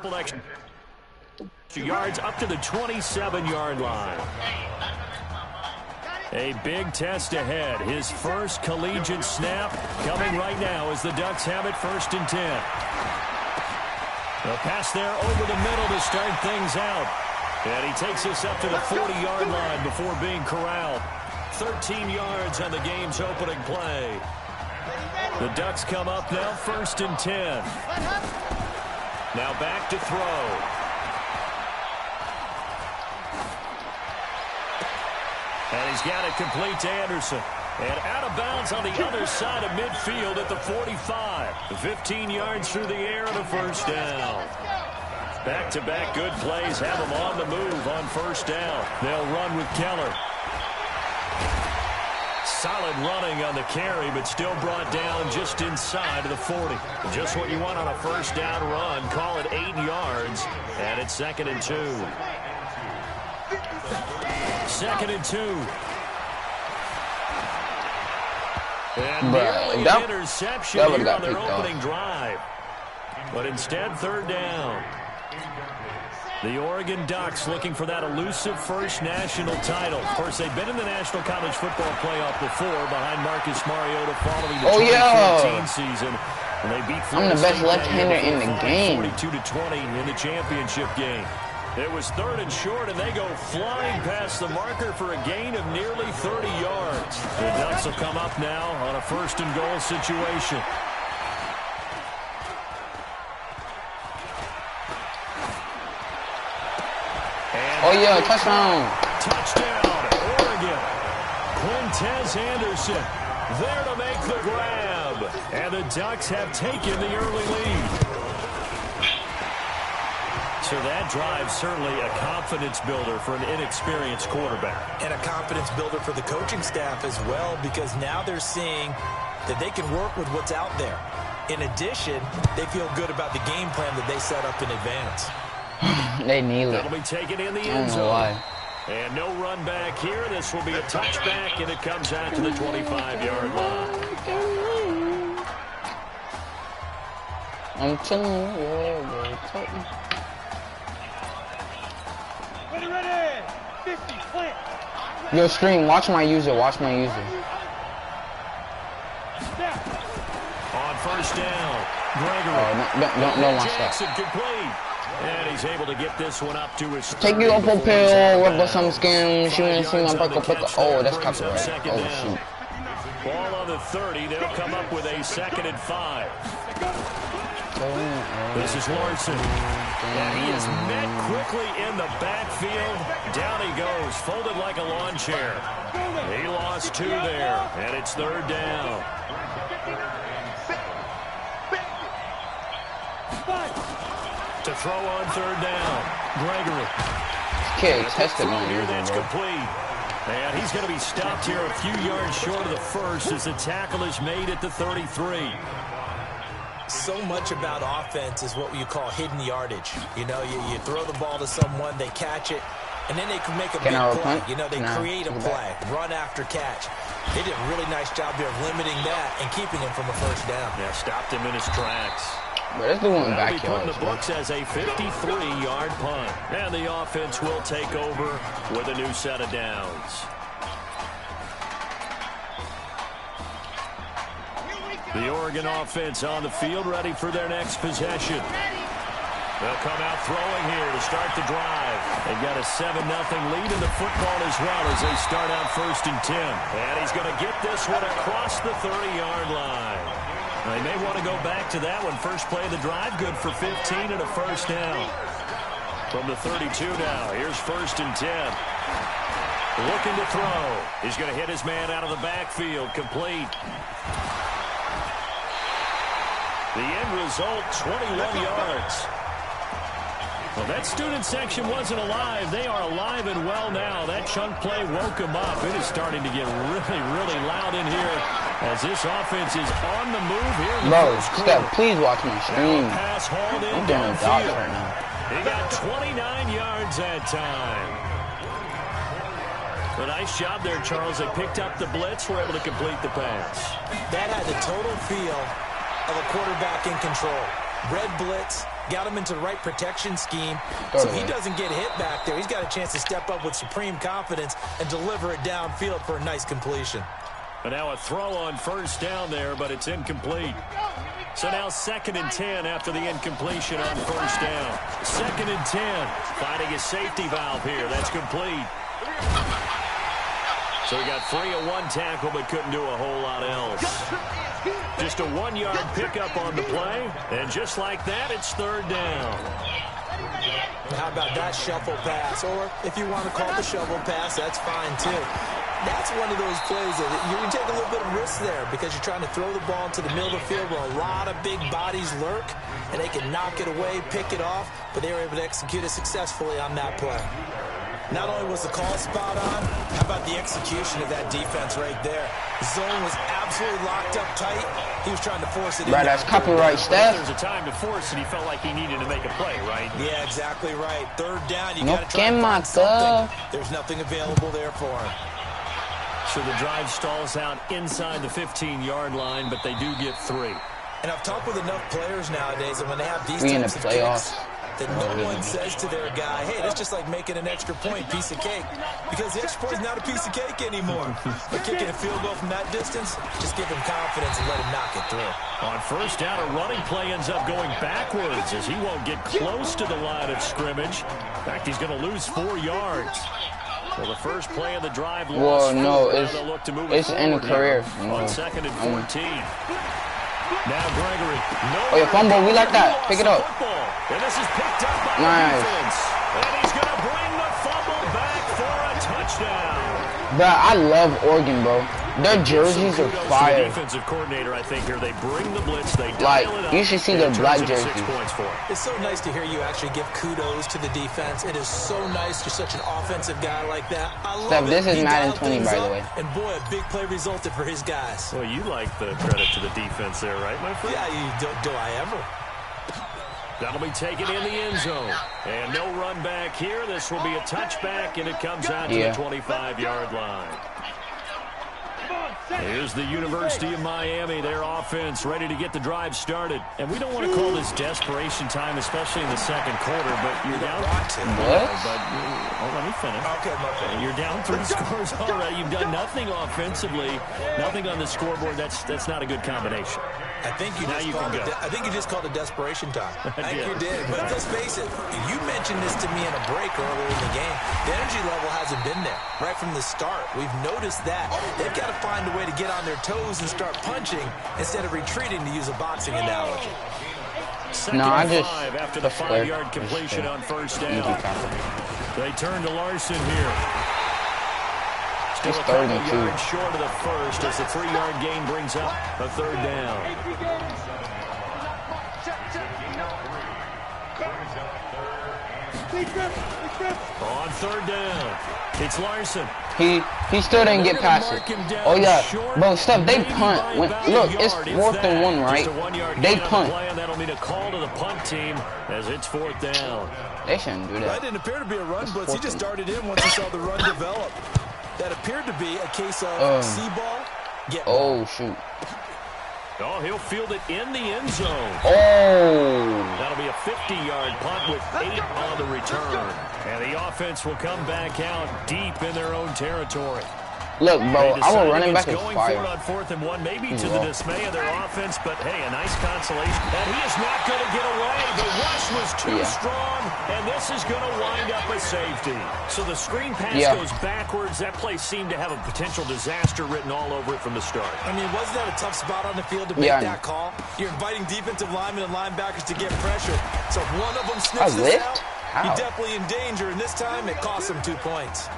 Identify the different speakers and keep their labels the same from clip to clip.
Speaker 1: couple extra yards up to the 27-yard line. A big test ahead. His first collegiate snap coming right now as the Ducks have it 1st and 10. The pass there over the middle to start things out. And he takes us up to the 40-yard line before being corralled. 13 yards on the game's opening play. The Ducks come up now 1st and 10. Now back to throw. And he's got it complete to Anderson. And out of bounds on the other side of midfield at the 45. 15 yards through the air and a first down. Back-to-back good plays have them on the move on first down. They'll run with Keller. Solid running on the carry, but still brought down just inside of the 40. Just what you want on a first down run. Call it 8 yards. And it's 2nd and 2. 2nd and 2. And nearly an interception here on their opening drive. But instead, 3rd down. The Oregon Ducks looking for that elusive first national title. Of course, they've been in the National College Football Playoff before behind Marcus Mariota following the 2014 season. And they beat
Speaker 2: I'm the best left-hander in the game.
Speaker 1: 42-20 in the championship game. It was 3rd and short, and they go flying past the marker for a gain of nearly 30 yards. The Ducks will come up now on a 1st and goal situation.
Speaker 2: Oh, yeah, touchdown.
Speaker 1: Touchdown, Oregon. Quintez Anderson there to make the grab. And the Ducks have taken the early lead. So that drive certainly a confidence builder for an inexperienced quarterback.
Speaker 3: And a confidence builder for the coaching staff as well, because now they're seeing that they can work with what's out there. In addition, they feel good about the game plan that they set up in advance.
Speaker 2: They need it.
Speaker 1: That'll be taken in the end zone. Why. And no run back here. This will be a touchback, and it comes out to the 25-yard line.
Speaker 2: I'm telling you,
Speaker 4: Ready. 50, plant.
Speaker 2: Yo, stream, watch my user, watch my user.
Speaker 1: On first down, Gregory.
Speaker 2: Oh, don't watch
Speaker 1: Jackson
Speaker 2: that.
Speaker 1: Complete. And he's able to get this one up to his
Speaker 2: Take you up a pill, rubber some skin, she wanna see my buckle. Oh, that's copyright. Oh, shoot.
Speaker 1: Ball on the 30, they'll come up with a 2nd and 5. This is Larson. And he is met quickly in the backfield. Down he goes, folded like a lawn chair. He lost 2 there, and it's 3rd down. To throw on 3rd down, Gregory.
Speaker 2: Okay, tested on
Speaker 1: here. That's
Speaker 2: bro.
Speaker 1: complete. And he's going to be stopped here a few yards short of the first as the tackle is made at the 33.
Speaker 3: So much about offense is what you call hidden yardage. You know, you throw the ball to someone, they catch it, and then they can make a big play. You know, they create a play, run after catch. They did a really nice job there of limiting that and keeping him from a first down.
Speaker 1: Yeah, stopped him in his tracks.
Speaker 2: But it's the one back
Speaker 1: put in the books as a 53-yard punt. And the offense will take over with a new set of downs. The Oregon offense on the field, ready for their next possession. They'll come out throwing here to start the drive. They've got a 7-0 lead in the football as well as they start out 1st and 10. And he's going to get this one across the 30-yard line. They may want to go back to that one. First play of the drive, good for 15 and a first down. From the 32 now, here's 1st and 10. Looking to throw. He's going to hit his man out of the backfield, complete. The end result, 21 yards. Well, that student section wasn't alive. They are alive and well now. That chunk play woke them up. It is starting to get really, really loud in here as this offense is on the move here in the first quarter.
Speaker 2: Steph, please watch my stream.
Speaker 1: Pass hauled in
Speaker 2: I'm doing dots right now.
Speaker 1: He got 29 yards that time. A nice job there, Charles. They picked up the blitz, were able to complete the pass.
Speaker 3: That had the total feel of a quarterback in control. Red blitz, got him into the right protection scheme, so he doesn't get hit back there. He's got a chance to step up with supreme confidence and deliver it downfield for a nice completion.
Speaker 1: But now a throw on first down there, but it's incomplete. So now 2nd and 10 after the incompletion on first down. 2nd and 10, finding a safety valve here. That's complete. So he got free of one tackle, but couldn't do a whole lot else. Just a 1-yard pickup on the play, and just like that, it's 3rd down.
Speaker 3: How about that shuffle pass? Or if you want to call it the shovel pass, that's fine too. That's one of those plays that you can take a little bit of risk there because you're trying to throw the ball into the middle of the field where a lot of big bodies lurk, and they can knock it away, pick it off, but they were able to execute it successfully on that play. Not only was the call spot on, how about the execution of that defense right there? The zone was absolutely locked up tight. He was trying to force it in.
Speaker 2: Right, that's copyright, Steph.
Speaker 1: There's a time to force it. He felt like he needed to make a play, right?
Speaker 3: Yeah, exactly right. 3rd down, you
Speaker 2: No
Speaker 3: got to try to find something.
Speaker 2: quema,
Speaker 3: There's nothing available there for him.
Speaker 1: So the drive stalls out inside the 15-yard line, but they do get 3.
Speaker 3: And I've talked with enough players nowadays, and when they have these
Speaker 2: We in the
Speaker 3: types of
Speaker 2: playoffs.
Speaker 3: kicks, that no one says to their guy, hey, that's just like making an extra point, piece of cake. Because the extra point is not a piece of cake anymore. But kicking a field goal from that distance, just give him confidence and let him knock it through.
Speaker 1: On first down, a running play ends up going backwards as he won't get close to the line of scrimmage. In fact, he's going to lose 4 yards. Well, the first play of the drive lost.
Speaker 2: Well, no,
Speaker 1: it's
Speaker 2: in the career.
Speaker 1: On 2nd and 14. Now Gregory.
Speaker 2: Oh, your fumble, we like that. Pick it up.
Speaker 1: And this is picked up by the defense. And he's going to bring the fumble back for a touchdown.
Speaker 2: Bro, I love Oregon, bro. Their jerseys are fire.
Speaker 1: The defensive coordinator, I think, here. They bring the blitz. They
Speaker 2: like,
Speaker 1: dial it up.
Speaker 2: you should see their black jerseys.
Speaker 1: 6 points for it.
Speaker 3: It's so nice to hear you actually give kudos to the defense. It is so nice. You're such an offensive guy like that. I love
Speaker 2: Steph,
Speaker 3: it.
Speaker 2: this is
Speaker 3: He
Speaker 2: Madden
Speaker 3: dialed
Speaker 2: 20,
Speaker 3: things
Speaker 2: by the
Speaker 3: up,
Speaker 2: way.
Speaker 3: And boy, a big play resulted for his guys.
Speaker 1: Well, you like the credit to the defense there, right, my friend?
Speaker 3: Yeah, do I ever?
Speaker 1: That'll be taken in the end zone. And no run back here. This will be a touchback, and it comes out to the 25-yard line. Here's the University of Miami, their offense ready to get the drive started. And we don't want to call this desperation time, especially in the second quarter, but you're down.
Speaker 2: What?
Speaker 1: Let me finish.
Speaker 3: Okay, my bad.
Speaker 1: You're down 3 scores already. You've done nothing offensively, nothing on the scoreboard. That's not a good combination.
Speaker 3: I think you just called it desperation time. I think you did. But let's face it, you mentioned this to me in a break earlier in the game. The energy level hasn't been there right from the start. We've noticed that. They've got to find a way to get on their toes and start punching instead of retreating, to use a boxing analogy.
Speaker 1: No, I just after the 5-yard completion on first down. They turn to Larson here.
Speaker 2: It's 3rd and 2.
Speaker 1: Yards short of the first as the 3-yard gain brings up a 3rd down. On 3rd down, it's Larson.
Speaker 2: He still didn't get past it. Oh yeah, bro, Steph, they punt. Look, it's 4th and 1, right? They punt.
Speaker 1: That'll mean a call to the punt team as it's 4th down.
Speaker 2: They shouldn't do that.
Speaker 3: That didn't appear to be a run blitz. He just darted in once he saw the run develop. That appeared to be a case of see ball, get ball.
Speaker 2: Oh, shoot.
Speaker 1: Oh, he'll field it in the end zone.
Speaker 2: Oh.
Speaker 1: That'll be a 50-yard punt with 8 on the return. And the offense will come back out deep in their own territory.
Speaker 2: Look, bro, our running back is
Speaker 1: going
Speaker 2: fire.
Speaker 1: for it on 4th and 1, maybe to the dismay of their offense, but hey, a nice consolation. And he is not going to get away. The rush was too strong, and this is going to wind up a safety. So the screen pass goes backwards. That play seemed to have a potential disaster written all over it from the start.
Speaker 3: I mean, wasn't that a tough spot on the field to make that call? You're inviting defensive linemen and linebackers to get pressure. So if one of them sniffs this out, you're definitely in danger, and this time it cost him 2 points.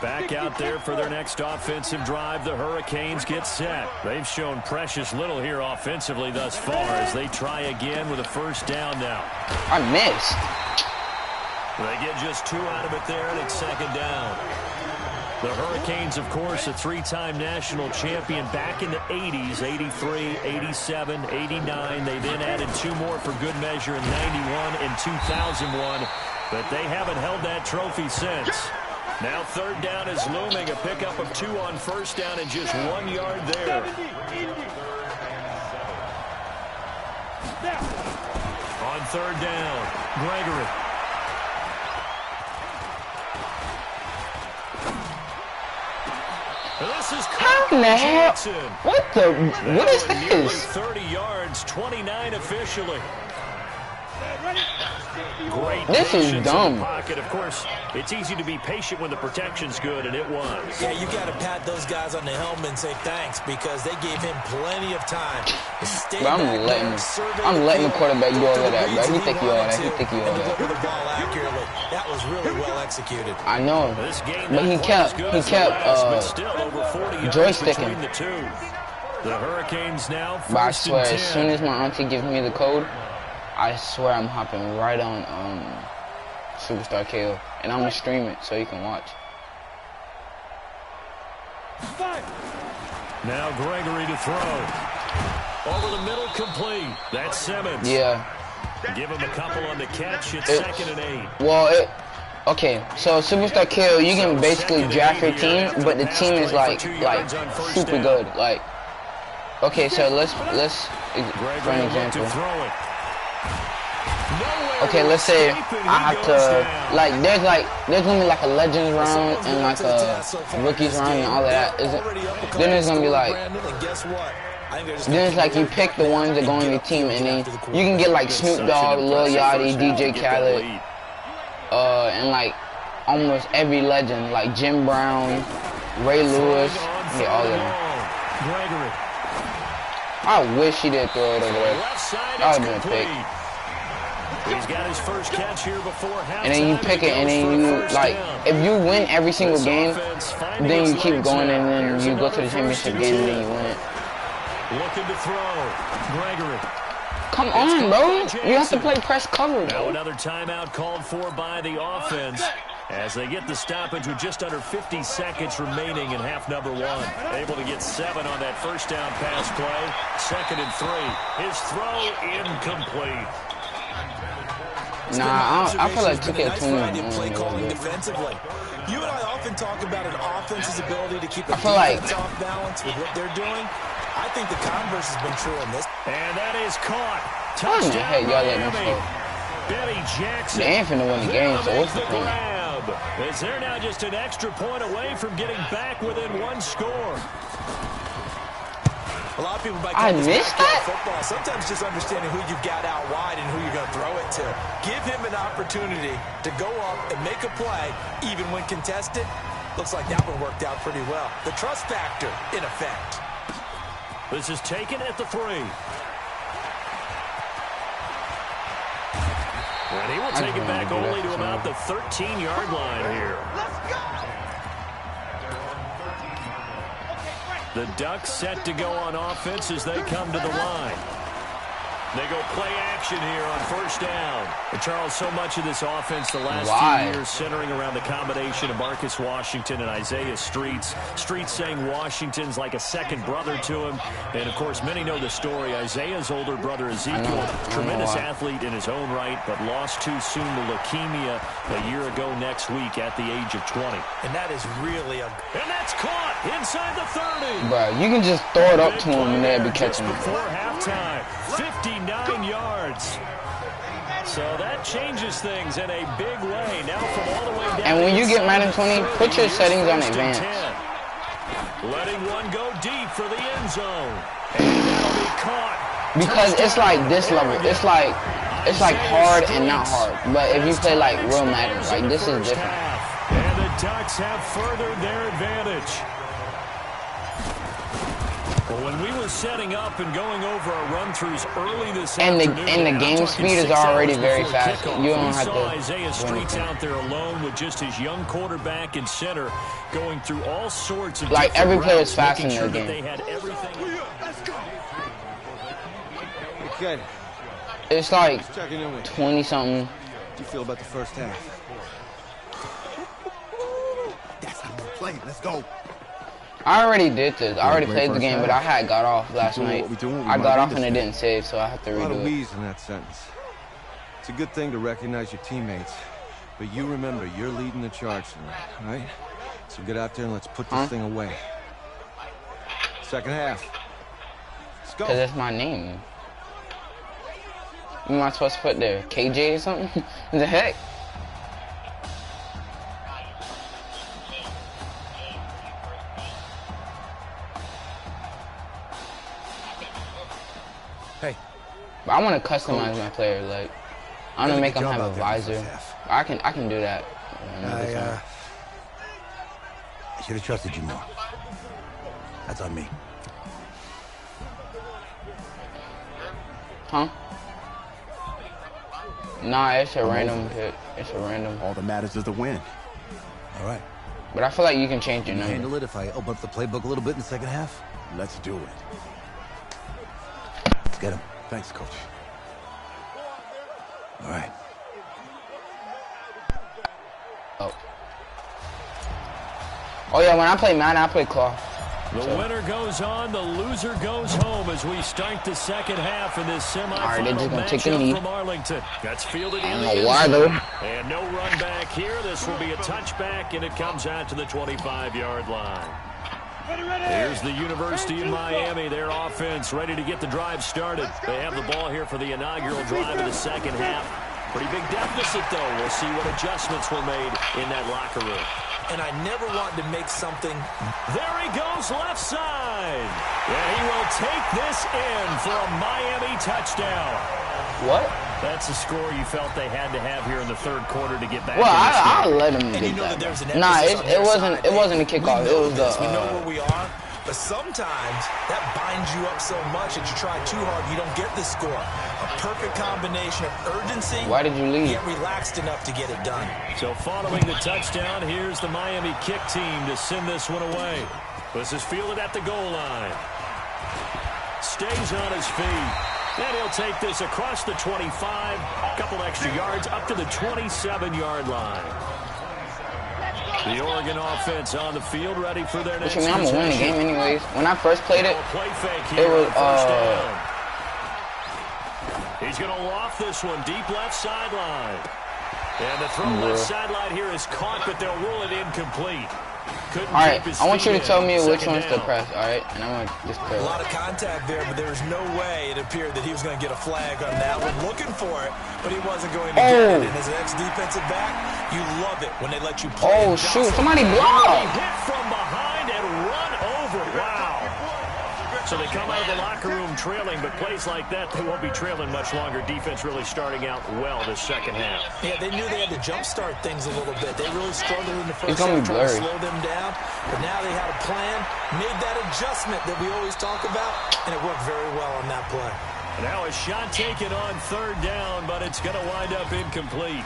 Speaker 1: Back out there for their next offensive drive. The Hurricanes get set. They've shown precious little here offensively thus far as they try again with a 1st down now.
Speaker 2: I missed.
Speaker 1: They get just 2 out of it there, and it's 2nd down. The Hurricanes, of course, a 3-time national champion back in the 80s, 83, 87, 89. They then added 2 more for good measure in 91 and 2001, but they haven't held that trophy since. Now 3rd down is looming, a pickup of 2 on 1st down and just 1 yard there. On third down, Gregory. This is
Speaker 2: how in the hell? What is this?
Speaker 1: 30 yards, 29 officially. Great.
Speaker 2: This is dumb.
Speaker 1: Pocket. Of course, it's easy to be patient when the protection's good, and it was.
Speaker 3: Yeah, you got to pat those guys on the helmet and say thanks because they gave him plenty of time.
Speaker 2: I'm letting the quarterback do all of that, bro. He think he all that. He think he all that.
Speaker 3: Deliver the ball accurately. That was really well executed.
Speaker 2: I know, but he kept joysticking.
Speaker 1: The Hurricanes now.
Speaker 2: But I swear, as soon as my auntie gives me the code, I swear I'm hopping right on Superstar KO, and I'm gonna stream it so you can watch.
Speaker 1: Now Gregory to throw. Over the middle, complete. That's Simmons.
Speaker 2: Yeah.
Speaker 1: Give him a couple on the catch. It's 2nd and 8.
Speaker 2: Well, okay. So Superstar KO, you can basically draft your team, but the team is like super good. Like, okay, so let's for an example. Okay, let's say I have to there's gonna be like a Legends round and like a Rookies round and all of that. Then it's gonna be like, then it's like you pick the ones that go on your team, and then you can get like Snoop Dogg, Lil Yachty, DJ Khaled, and like almost every legend like Jim Brown, Ray Lewis, yeah, all of them. I wish he did throw it over there. That would have been a pick.
Speaker 1: He's got his first catch here before halftime.
Speaker 2: And then you pick it, and then you like, if you win every single game, then you keep going, and then you go to the championship game, and then you win it.
Speaker 1: Looking to throw, Gregory.
Speaker 2: Come on, bro! You have to play press cover,
Speaker 1: Now
Speaker 2: bro.
Speaker 1: another timeout called for by the offense as they get the stoppage with just under 50 seconds remaining in half number 1. Able to get 7 on that first down pass play. 2nd and 3. His throw incomplete.
Speaker 2: Nah, I feel like
Speaker 3: 2K20 play calling defensively. You and I often talk about an offense's ability to keep the defense off balance with what they're doing. I think the converse has been true in this.
Speaker 1: And that is caught.
Speaker 2: Touchdown, hey, y'all let me go.
Speaker 1: Benny Jackson.
Speaker 2: They ain't finna win the game, so what's the point?
Speaker 1: As they're now just an extra point away from getting back within 1 score.
Speaker 3: A lot of people might
Speaker 2: I missed that?
Speaker 3: Football. Sometimes just understanding who you've got out wide and who you're going to throw it to. Give him an opportunity to go up and make a play, even when contested. Looks like that one worked out pretty well. The trust factor in effect.
Speaker 1: This is taken at the 3. And he will take it back only to about the 13-yard line here.
Speaker 4: Let's go!
Speaker 1: The Ducks set to go on offense as they come to the line. They go play action here on first down. And Charles, so much of this offense the last few years centering around the combination of Marcus Washington and Isaiah Streets. Streets saying Washington's like a second brother to him. And, of course, many know the story. Isaiah's older brother, Ezekiel, tremendous athlete in his own right, but lost too soon to leukemia a year ago next week at the age of 20.
Speaker 3: And that is really a...
Speaker 1: And that's caught inside the 30.
Speaker 2: Bro, you can just throw it up to him and they'll be catching it.
Speaker 1: Before halftime, 59 yards. So that changes things in a big way. Now from all the way down.
Speaker 2: And when you get Madden 20, put your settings on advanced.
Speaker 1: Letting one go deep for the end zone. And that'll be caught.
Speaker 2: Because it's like this level. It's like hard and not hard. But if you play like real Madden, like this is different.
Speaker 1: And the Ducks have furthered their advantage. Well, when we were setting up and going over our run-throughs early this afternoon,
Speaker 2: and the game speed is already very fast. You don't have to.
Speaker 1: Isaiah Streets out there alone with just his young quarterback and center going through all sorts of
Speaker 2: like every player is
Speaker 1: routes,
Speaker 2: fast in their
Speaker 1: sure
Speaker 2: game.
Speaker 1: They had everything.
Speaker 4: Okay.
Speaker 2: It's like 20 something.
Speaker 4: How do you feel about the first half? That's how we're playing. Let's go.
Speaker 2: I already did this. I already played the game, but I had got off last night. I got off and it didn't save, so I have to redo it.
Speaker 5: A lot of we's in that sentence. It's a good thing to recognize your teammates, but you remember you're leading the charge tonight, right? So get out there and let's put this thing away. Second half. Let's go.
Speaker 2: Because that's my name. Who am I supposed to put there? KJ or something? The heck?
Speaker 4: Hey.
Speaker 2: But I want to customize my player. Like, I want to make them have a visor. I can do that.
Speaker 4: I should have trusted you more. That's on me.
Speaker 2: Huh? Nah, it's a random pick. It's a random.
Speaker 4: All that matters is the win. All right.
Speaker 2: But I feel like you can change your number.
Speaker 4: Handle it if I open up the playbook a little bit in the second half. Let's do it. Let's get him. Thanks, coach. All right.
Speaker 2: Oh yeah, when I play Madden, I play claw.
Speaker 1: The winner goes on, the loser goes home as we start the second half in this semifinal matchup from Arlington. That's fielded in the end zone. And no run back here. This will be a touchback, and it comes out to the 25-yard line. Here's the University of Miami, their offense ready to get the drive started. They have the ball here for the inaugural drive of the second half. Pretty big deficit, though. We'll see what adjustments were made in that locker room.
Speaker 3: And I never wanted to make something.
Speaker 1: There he goes left side. And he will take this in for a Miami touchdown.
Speaker 2: What?
Speaker 1: That's the score you felt they had to have here in the third quarter to get back.
Speaker 2: Well, I'll let him get
Speaker 3: that.
Speaker 2: Nah, it wasn't a kickoff. It was the.
Speaker 3: We know where we are. But sometimes that binds you up so much that you try too hard, you don't get the score. A perfect combination of urgency.
Speaker 2: Why did you leave?
Speaker 3: Get relaxed enough to get it done.
Speaker 1: So following the touchdown, here's the Miami kick team to send this one away. This is fielded at the goal line. Stays on his feet. And he'll take this across the 25. A couple extra yards up to the 27-yard line. The Oregon offense on the field, ready for their next possession.
Speaker 2: I'm gonna win the game anyways. When I first played it, it was
Speaker 1: He's gonna loft this one deep left sideline. And the throw left sideline here is caught, but they'll rule it incomplete.
Speaker 2: All right, I want you to tell me which one's to press, all right? And I'm going to just
Speaker 3: a lot of contact there, but there was no way it appeared that he was going to get a flag on that one. Looking for it, but he wasn't going to get it. And as an ex-defensive back, you love it when they let you play.
Speaker 2: Oh, shoot, somebody blocked.
Speaker 1: Hit from behind and run over. Wow. So they come out of the locker room trailing, but plays like that, they won't be trailing much longer. Defense really starting out well this second half.
Speaker 3: Yeah, they knew they had to jumpstart things a little bit. They really struggled in the first
Speaker 2: half,
Speaker 3: trying to slow them down. But now they had a plan, made that adjustment that we always talk about, and it worked very well on that play.
Speaker 1: And now a shot taken on third down, but it's going to wind up incomplete.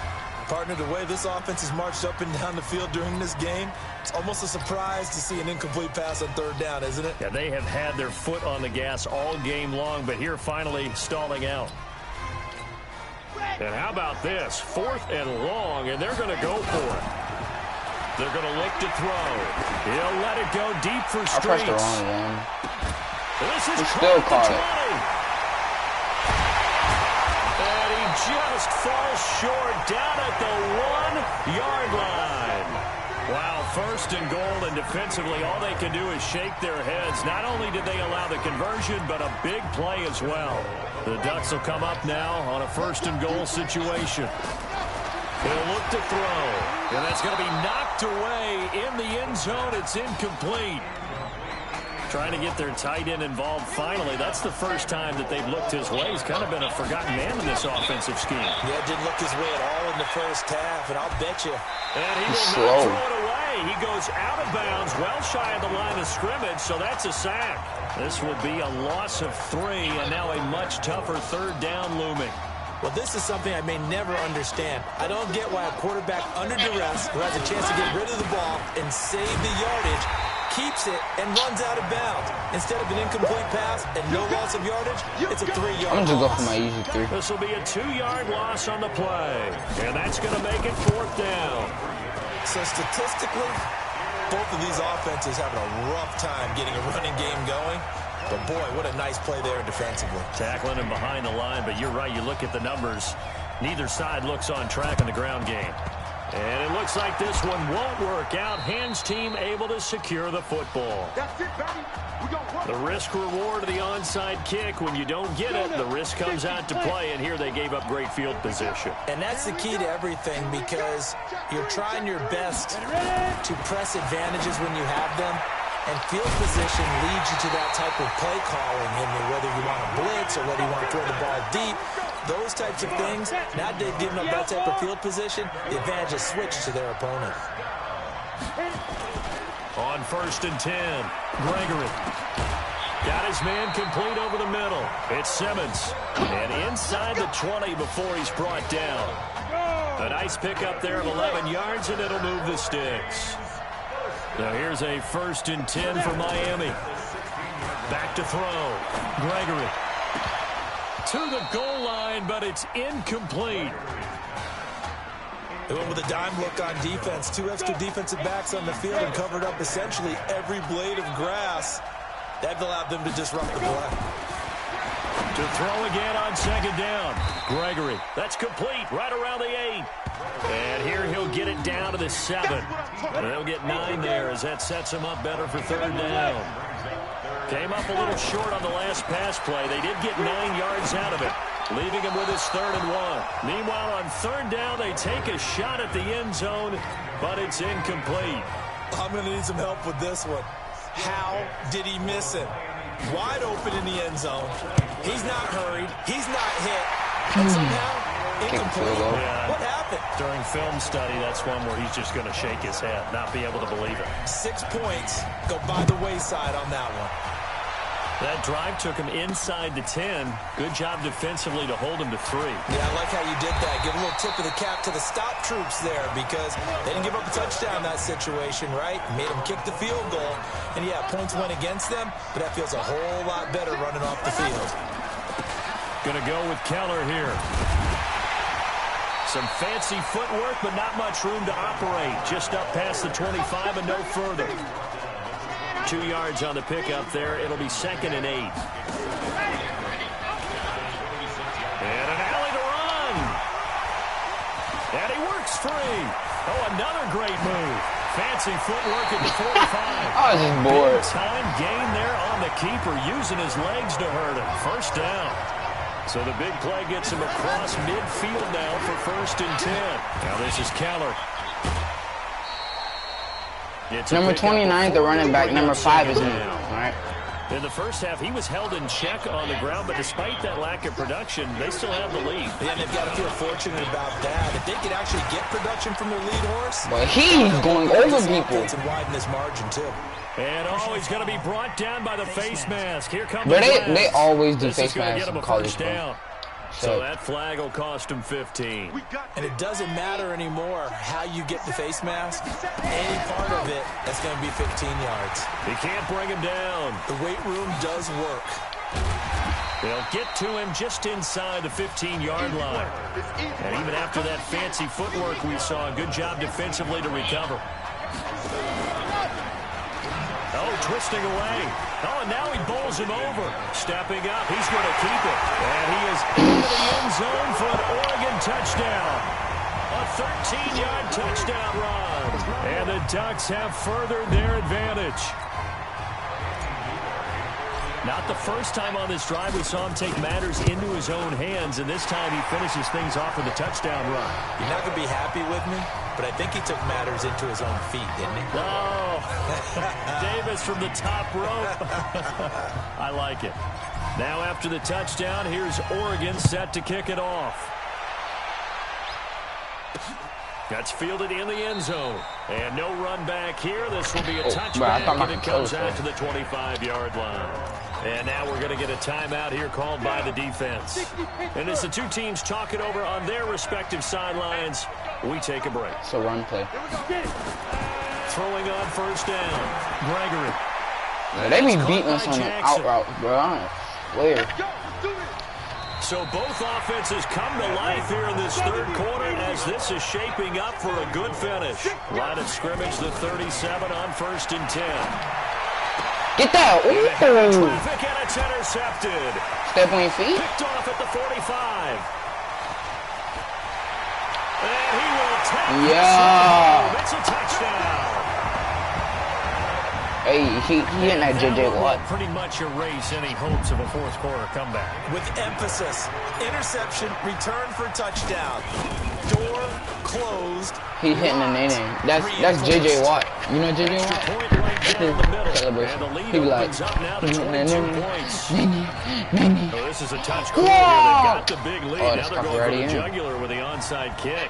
Speaker 3: Partner, the way this offense has marched up and down the field during this game, it's almost a surprise to see an incomplete pass on third down, isn't it?
Speaker 1: Yeah, they have had their foot on the gas all game long, but here finally stalling out. And how about this? 4th and long, and they're going to go for it. They're going to look to throw. He'll let it go deep for Streets.
Speaker 2: I pressed the wrong one.
Speaker 1: This is
Speaker 2: still caught it.
Speaker 1: Just falls short down at the 1-yard line. Wow, 1st and goal, and defensively all they can do is shake their heads. Not only did they allow the conversion, but a big play as well. The Ducks will come up now on a 1st and goal situation. He'll look to throw, and that's going to be knocked away in the end zone. It's incomplete. Trying to get their tight end involved finally. That's the first time that they've looked his way. He's kind of been a forgotten man in this offensive scheme.
Speaker 3: Yeah, didn't look his way at all in the first half, and I'll bet you.
Speaker 1: And he will not throw it away. He goes out of bounds, well shy of the line of scrimmage, so that's a sack. This will be a loss of 3, and now a much tougher third down looming.
Speaker 3: Well, this is something I may never understand. I don't get why a quarterback under duress who has a chance to get rid of the ball and save the yardage keeps it and runs out of bounds. Instead of an incomplete pass and no loss of yardage, it's a 3-yard loss.
Speaker 2: I'm going to go for my easy 3.
Speaker 1: This will be a 2-yard loss on the play. And that's going to make it 4th down.
Speaker 3: So statistically, both of these offenses having a rough time getting a running game going. But boy, what a nice play there defensively.
Speaker 1: Tackling him behind the line, but you're right. You look at the numbers. Neither side looks on track in the ground game. And it looks like this one won't work out. Hands team able to secure the football. The risk reward of the onside kick. When you don't get it, the risk comes out to play. And here they gave up great field position.
Speaker 3: And that's the key to everything, because you're trying your best to press advantages when you have them. And field position leads you to that type of play calling, and whether you want to blitz or whether you want to throw the ball deep, those types of things. Now they've given up that type of field position, the advantage is switched to their opponent.
Speaker 1: On 1st and 10, Gregory. Got his man complete over the middle. It's Simmons. And inside the 20 before he's brought down. A nice pickup there of 11 yards, and it'll move the sticks. Now here's a 1st and 10 for Miami. Back to throw. Gregory. To the goal line, but it's incomplete.
Speaker 3: They went with a dime look on defense. 2 extra defensive backs on the field and covered up essentially every blade of grass. That allowed them to disrupt the play.
Speaker 1: To throw again on 2nd down. Gregory. That's complete right around the 8. And here he'll get it down to the 7. And they'll get 9 there as that sets him up better for 3rd down. Came up a little short on the last pass play. They did get 9 yards out of it, leaving him with his 3rd and 1. Meanwhile, on 3rd down, they take a shot at the end zone, but it's incomplete.
Speaker 3: I'm going to need some help with this one. How did he miss it? Wide open in the end zone. He's not hurried. He's not hit. And somehow, incomplete.
Speaker 1: Yeah.
Speaker 3: What happened?
Speaker 1: During film study, that's one where he's just going to shake his head, not be able to believe it.
Speaker 3: 6 points go by the wayside on that one.
Speaker 1: That drive took him inside the 10. Good job defensively to hold him to 3.
Speaker 3: Yeah, I like how you did that. Give a little tip of the cap to the stop troops there, because they didn't give up a touchdown in that situation, right? Made them kick the field goal. And, yeah, points went against them, but that feels a whole lot better running off the field.
Speaker 1: Going to go with Keller here. Some fancy footwork, but not much room to operate. Just up past the 25 and no further. 2 yards on the pickup there. It'll be 2nd and 8. And an alley to run. And he works free. Oh, another great move. Fancy footwork at the 45.
Speaker 2: I was just bored.
Speaker 1: Big time gain there on the keeper, using his legs to hurt him. 1st down. So the big play gets him across midfield now for 1st and 10. Now this is Keller.
Speaker 2: Number 29, the running back. Number 5 is me. All right.
Speaker 1: In the first half, he was held in check on the ground, but despite that lack of production, they still have the lead.
Speaker 3: Yeah, they've got to feel fortunate about that. If they could actually get production from their lead horse,
Speaker 2: but he's going over people.
Speaker 3: And widen this margin too.
Speaker 1: And he's going to be brought down by the face mask. Here comes
Speaker 2: but they always do face masks
Speaker 1: in college down. So that flag will cost him 15.
Speaker 3: And it doesn't matter anymore how you get the face mask. Any part of it, that's going to be 15 yards.
Speaker 1: He can't bring him down.
Speaker 3: The weight room does work.
Speaker 1: They'll get to him just inside the 15-yard line. And even after that fancy footwork we saw, a good job defensively to recover. Oh, twisting away. Oh, and now he bowls him over. Stepping up. He's going to keep it. And he is into the end zone for an Oregon touchdown. A 13-yard touchdown run. And the Ducks have furthered their advantage. Not the first time on this drive we saw him take matters into his own hands, and this time he finishes things off with a touchdown run.
Speaker 3: You're not going to be happy with me, but I think he took matters into his own feet, didn't he?
Speaker 1: Oh, Davis from the top rope. I like it. Now after the touchdown, here's Oregon set to kick it off. That's fielded in the end zone. And no run back here. This will be a touchback, and it comes out to the 25-yard line. And now we're going to get a timeout here called by the defense. And as the two teams talk it over on their respective sidelines, we take a break.
Speaker 2: So run play.
Speaker 1: Throwing on 1st down. Gregory.
Speaker 2: Yeah, they be beating us on the out route, bro. I swear.
Speaker 1: So both offenses come to life here in this 3rd quarter as this is shaping up for a good finish. Line of scrimmage, the 37 on 1st and 10.
Speaker 2: Get that! Ooh!
Speaker 1: Traffic, and it's intercepted.
Speaker 2: Step on your feet.
Speaker 1: Picked off at the 45. And he will take
Speaker 2: Yeah.
Speaker 1: It's a touchdown.
Speaker 2: Hey, he hitting that JJ Watt.
Speaker 1: Pretty much erase any hopes of a fourth quarter comeback.
Speaker 3: With emphasis, interception, return for touchdown. Door closed.
Speaker 2: He hitting the nene. That's JJ Watt. You know JJ Watt? Celebration. He be like, nene.
Speaker 1: This is a touch call here. They've got the big lead.
Speaker 2: Oh,
Speaker 1: now they're going for the jugular with the onside kick.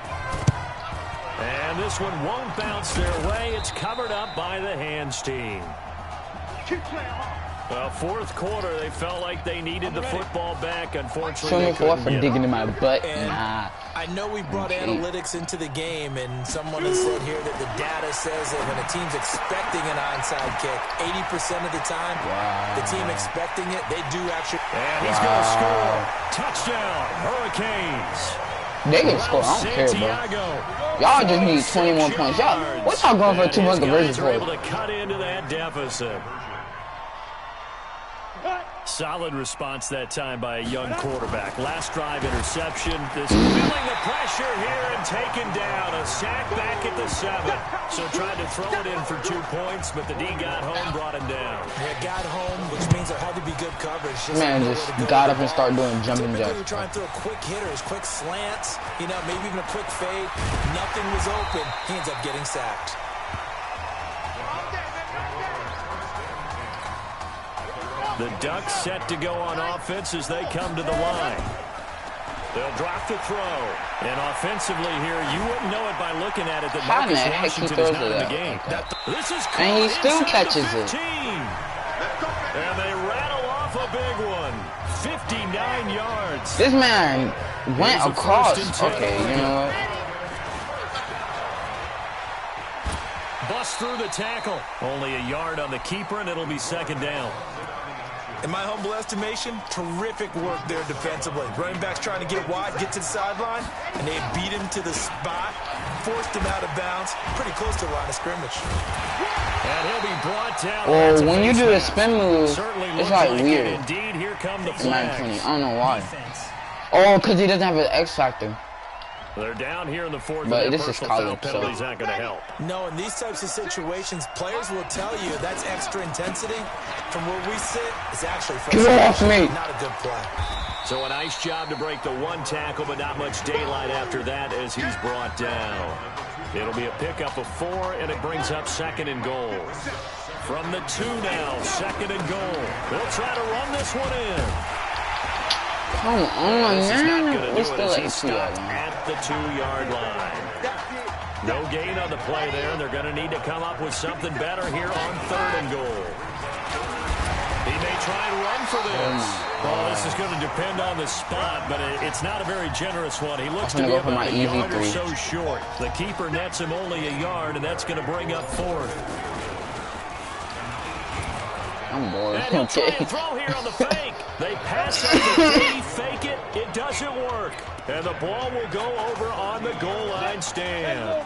Speaker 1: And this one won't bounce their way. It's covered up by the hands team. Well, fourth quarter, they felt like they needed the football back. Unfortunately,
Speaker 2: for digging in my butt. Nah.
Speaker 3: I know we brought analytics into the game, and someone has said here that the data says that when a team's expecting an onside kick, 80% of the time, the team expecting it, they do actually.
Speaker 1: And he's going to score. Touchdown, Hurricanes.
Speaker 2: They can score. I don't care, bro. Y'all just need 21 points. Y'all, what y'all going for 200 conversion for?
Speaker 1: Able to cut into that deficit. Solid response that time by a young quarterback. Last drive interception. This feeling the pressure here and taken down. A sack back at the 7. So tried to throw it in for 2 points, but the D got home, brought him down.
Speaker 3: Yeah, got home, which means there had to be good coverage.
Speaker 2: Man just got up and started doing jumping jacks.
Speaker 3: We were trying to throw quick hitters, quick slants, you know, maybe even a quick fade. Nothing was open. He ends up getting sacked.
Speaker 1: The Ducks set to go on offense as they come to the line. They'll drop the throw. And offensively here, you wouldn't know it by looking at it that Marcus Washington is not in the game. This is
Speaker 2: and he still catches it.
Speaker 1: And they rattle off a big one. 59 yards.
Speaker 2: This man went across. Okay, you know what?
Speaker 1: Bust through the tackle. Only a yard on the keeper, and it'll be second down.
Speaker 3: In my humble estimation, terrific work there defensively. Running backs trying to get wide, get to the sideline, and they beat him to the spot, forced him out of bounds, pretty close to the line of scrimmage.
Speaker 1: And he'll be brought down.
Speaker 2: Well, when you do the spin move, it's like weird.
Speaker 1: Indeed, here come the flags.
Speaker 2: I don't know why. Oh, because he doesn't have an X factor.
Speaker 1: They're down here in the fourth.
Speaker 2: But this is college, so
Speaker 1: penalties aren't going to help.
Speaker 3: No, in these types of situations, players will tell you that's extra intensity. From where we sit, it's actually not a good play.
Speaker 1: So a nice job to break the one tackle, but not much daylight after that as he's brought down. It'll be a pickup of 4, and it brings up second and goal. From the 2 now, second and goal. They'll try to run this one in.
Speaker 2: Come on, man.
Speaker 1: We're still at the 2-yard line. No gain on the play there, and they're going to need to come up with something better here on third and goal. He may try and run for this. Well, this is going to depend on the spot, but it's not a very generous one. He looks to be about a yard or so short. The keeper nets him only a yard, and that's going to bring up fourth.
Speaker 2: I'm bored.
Speaker 1: And he'll try and throw here on the fake. They pass it, they fake it. It doesn't work. And the ball will go over on the goal line stand.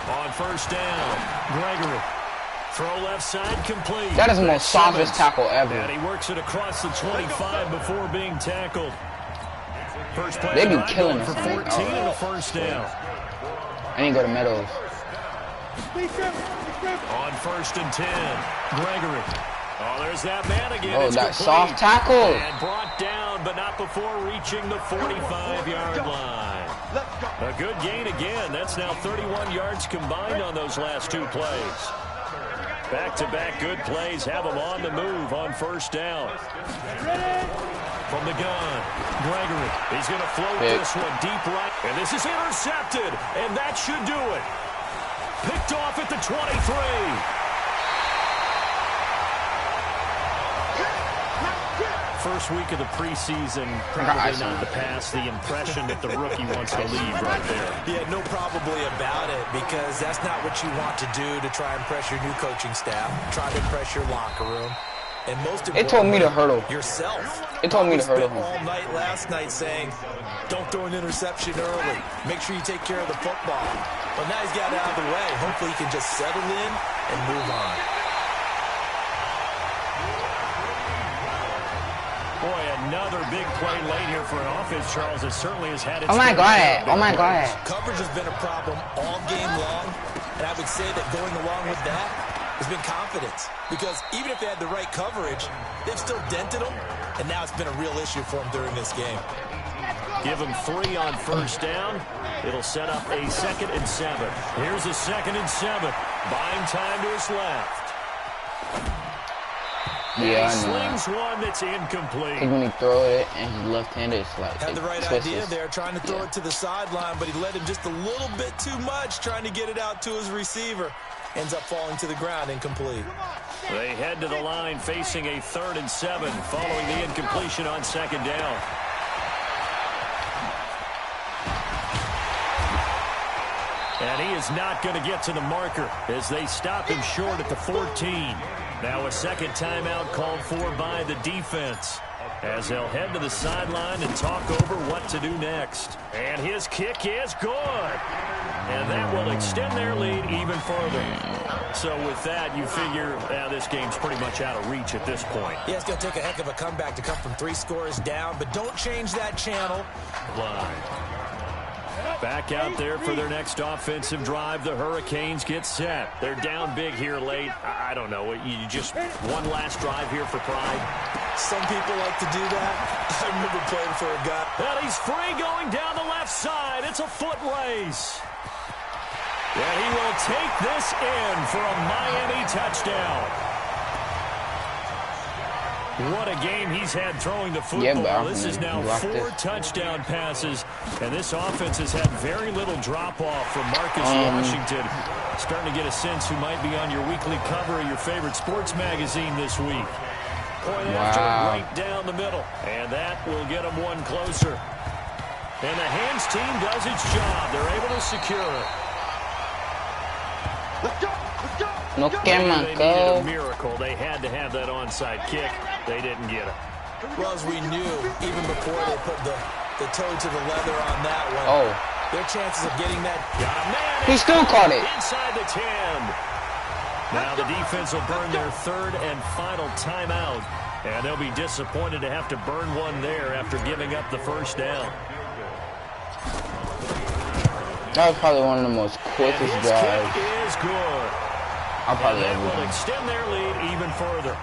Speaker 1: On first down, Gregory. Throw left side complete.
Speaker 2: That is the most softest tackle ever.
Speaker 1: And he works it across the 25 before being tackled. First play
Speaker 2: they be killing us
Speaker 1: for 14 and a first down.
Speaker 2: I need to go to Meadows.
Speaker 1: On first and 10, Gregory. Oh, there's that man again.
Speaker 2: Oh,
Speaker 1: it's
Speaker 2: that
Speaker 1: complete.
Speaker 2: soft tackle.
Speaker 1: And brought down, but not before reaching the 45-yard line. A good gain again. That's now 31 yards combined on those last 2 plays. Back-to-back good plays have them on the move on first down. From the gun, Gregory. He's going to float this one deep right. And this is intercepted, and that should do it. Picked off at the 23. First week of the preseason, probably not to pass the impression that the rookie wants to leave right there.
Speaker 3: Yeah, no probably about it, because that's not what you want to do to try and impress your new coaching staff, try to impress your locker room. And most importantly,
Speaker 2: it told me to hurdle.
Speaker 3: Yourself.
Speaker 2: It told me to hurdle him.
Speaker 3: All night last night saying, don't throw an interception early. Make sure you take care of the football. Well, now he's got it out of the way. Hopefully he can just settle in and move on.
Speaker 1: Boy, another big play late here for an offense, Charles. It certainly has had its...
Speaker 2: Oh, my God. Oh, my God.
Speaker 3: Coverage has been a problem all game long, and I would say that going along with that has been confidence. Because even if they had the right coverage, they've still dented them, and now it's been a real issue for them during this game.
Speaker 1: Give him 3 on first down. It'll set up a 2nd and 7. Here's a 2nd and 7. Buying time to his left.
Speaker 2: Yeah,
Speaker 1: he slings one that's incomplete.
Speaker 2: Because when he throw it and he's left-handed, it's like
Speaker 3: had the right idea there, trying to throw it to the sideline, but he let him just a little bit too much, trying to get it out to his receiver. Ends up falling to the ground, incomplete.
Speaker 1: They head to the line facing a 3rd and 7 following the incompletion on 2nd down. And he is not going to get to the marker as they stop him short at the 14. Now a 2nd timeout called for by the defense as they'll head to the sideline and talk over what to do next. And his kick is good. And that will extend their lead even further. So with that, you figure this game's pretty much out of reach at this point.
Speaker 3: Yeah, it's going to take a heck of a comeback to come from 3 scores down, but don't change that channel.
Speaker 1: Back out there for their next offensive drive. The Hurricanes get set. They're down big here late. I don't know. You just one last drive here for pride.
Speaker 3: Some people like to do that. I remember playing for a guy.
Speaker 1: And he's free going down the left side. It's a foot race. And he will take this in for a Miami touchdown. What a game he's had throwing the football.
Speaker 2: Yeah,
Speaker 1: this is now 4 touchdown passes, and this offense has had very little drop-off from Marcus Washington. Starting to get a sense who might be on your weekly cover of your favorite sports magazine this week. Point after right down the middle, and that will get him one closer. And the hands team does its job. They're able to secure it.
Speaker 2: No
Speaker 1: They needed a miracle. They had to have that onside kick. They didn't get it.
Speaker 3: Well, as we knew, even before they put the toe to the leather on that one, their chances of getting that...
Speaker 1: Got a man.
Speaker 2: He still caught it.
Speaker 1: Inside the 10. Now the defense will burn their 3rd and final timeout. And they'll be disappointed to have to burn one there after giving up the first down.
Speaker 2: That was probably one of the most quickest drives.
Speaker 1: Kick is good.
Speaker 2: I'll probably
Speaker 1: and that will extend their lead even further.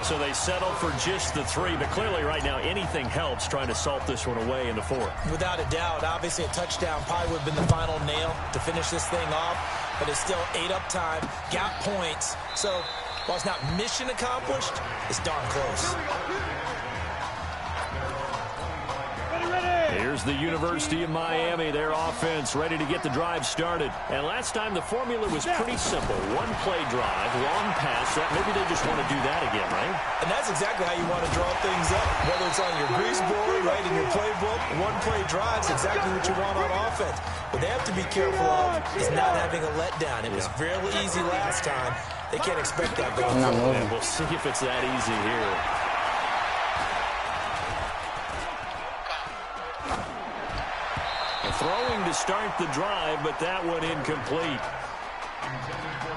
Speaker 1: So they settle for just the 3, but clearly right now anything helps trying to salt this one away in the 4th.
Speaker 3: Without a doubt, obviously a touchdown probably would have been the final nail to finish this thing off, but it's still 8 up time, got points. So while it's not mission accomplished, it's darn close.
Speaker 1: Here's the University of Miami, their offense ready to get the drive started. And last time the formula was pretty simple. 1-play drive, long pass. Maybe they just want to do that again, right?
Speaker 3: And that's exactly how you want to draw things up. Whether it's on your grease board, right, in your playbook, 1-play drives, exactly what you want on offense. What they have to be careful of is not having a letdown. It was fairly easy last time. They can't expect that going forward.
Speaker 1: And we'll see if it's that easy here. Throwing to start the drive, but that one incomplete.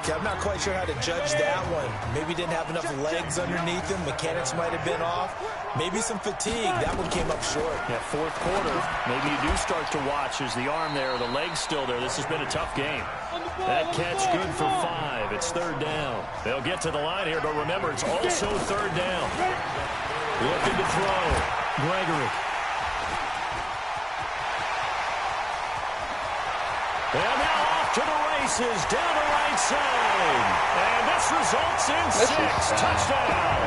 Speaker 3: Yeah, I'm not quite sure how to judge that one. Maybe didn't have enough legs underneath him. Mechanics might have been off. Maybe some fatigue. That one came up short.
Speaker 1: Yeah, 4th quarter. Maybe you do start to watch as the arm there, the leg's still there. This has been a tough game. That catch good for 5. It's 3rd down. They'll get to the line here, but remember, it's also 3rd down. Looking to throw. Gregory. And now off to the races, down the right side. And this results in 6. Touchdown.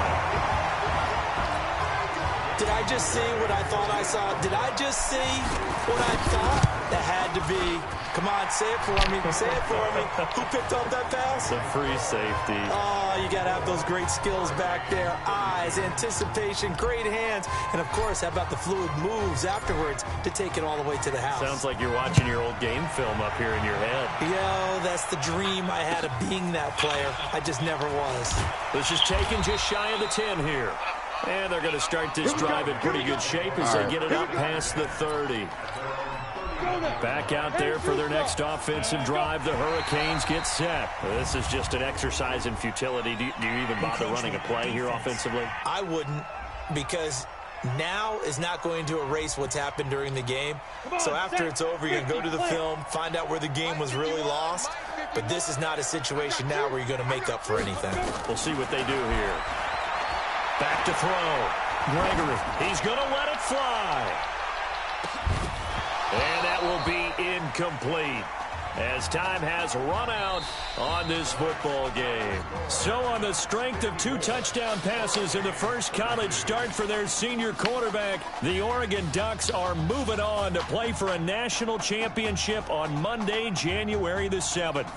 Speaker 3: Did I just see what I thought I saw? Did I just see what I thought? That had to be. Come on, say it for me. Say it for me. Who picked up that pass?
Speaker 1: The free safety.
Speaker 3: Oh, you got to have those great skills back there. Eyes, anticipation, great hands. And, of course, how about the fluid moves afterwards to take it all the way to the house?
Speaker 1: Sounds like you're watching your old game film up here in your head.
Speaker 3: Yo, that's the dream I had of being that player. I just never was.
Speaker 1: This is taken just shy of the 10 here. And they're going to start this drive in pretty good shape as they get it up past the 30. Back out there for their next offensive drive. The Hurricanes get set. This is just an exercise in futility. Do you even bother running a play here offensively?
Speaker 3: I wouldn't, because now is not going to erase what's happened during the game. So after it's over, you're going to go to the film, find out where the game was really lost. But this is not a situation now where you're going to make up for anything.
Speaker 1: We'll see what they do here. Back to throw. Gregory, he's going to let it fly. And that will be incomplete, as time has run out on this football game. So on the strength of 2 touchdown passes in the first college start for their senior quarterback, the Oregon Ducks are moving on to play for a national championship on Monday, January the 7th.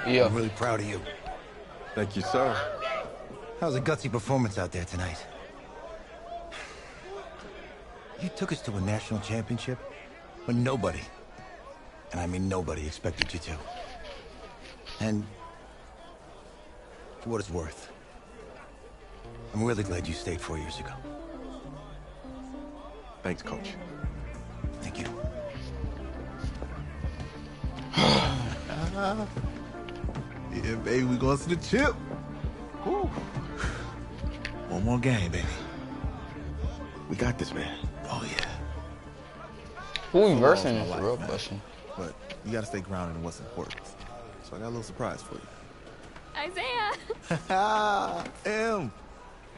Speaker 4: Yeah. I'm really proud of you.
Speaker 5: Thank you, sir.
Speaker 4: How's a gutsy performance out there tonight? You took us to a national championship when nobody, and I mean nobody, expected you to. And for what it's worth, I'm really glad you stayed 4 years ago.
Speaker 5: Thanks, Coach.
Speaker 4: Thank you.
Speaker 6: Yeah, baby, we going to the chip. Woo. One more game, baby.
Speaker 5: We got this, man.
Speaker 6: Oh, yeah.
Speaker 2: Who we versing is the real question.
Speaker 6: But you got to stay grounded in what's important. So I got a little surprise for you.
Speaker 7: Isaiah!
Speaker 6: Em,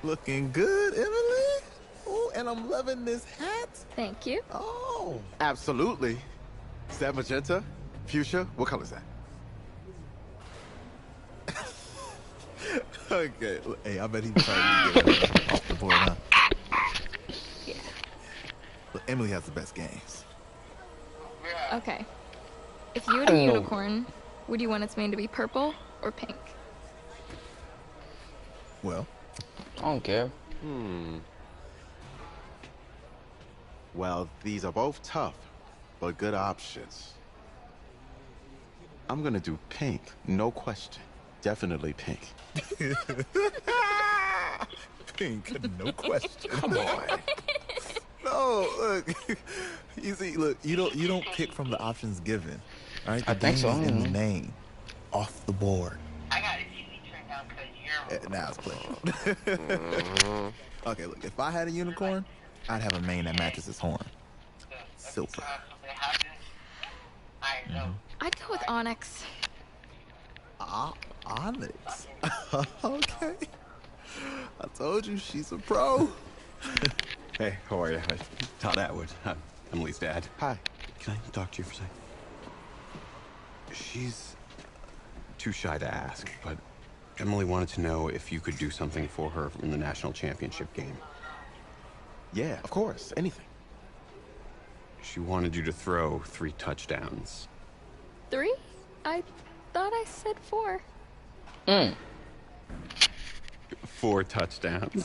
Speaker 6: looking good, Emily. Oh, and I'm loving this hat.
Speaker 7: Thank you.
Speaker 6: Oh.
Speaker 5: Absolutely. Is that magenta? Fuchsia? What color is that?
Speaker 6: Okay. Hey, I bet he's trying to get off the board, huh?
Speaker 7: Yeah.
Speaker 6: Look, Emily has the best games.
Speaker 7: Okay. If you had a unicorn, would you want its mane to be purple or pink?
Speaker 6: Well,
Speaker 2: I don't care.
Speaker 5: Well, these are both tough, but good options. I'm gonna do pink, no question. Definitely pink.
Speaker 6: pink, no question.
Speaker 5: Come on.
Speaker 6: No, look. You see, look, you don't pick from the options given. All right?
Speaker 2: I think so.
Speaker 6: In the name. Off the board.
Speaker 8: I got a TV turned down because you're...
Speaker 6: Now it's playing. Okay, look, if I had a unicorn, I'd have a mane that matches his horn. Silver.
Speaker 7: I'd go with onyx.
Speaker 6: Onyx. Okay. I told you she's a pro.
Speaker 9: Hey, how are you? Todd Atwood. I'm Emily's dad.
Speaker 5: Hi.
Speaker 9: Can I talk to you for a second? She's too shy to ask, but Emily wanted to know if you could do something for her in the national championship game.
Speaker 5: Yeah, of course. Anything.
Speaker 9: She wanted you to throw 3 touchdowns.
Speaker 7: 3? I thought I said 4.
Speaker 9: 4 touchdowns.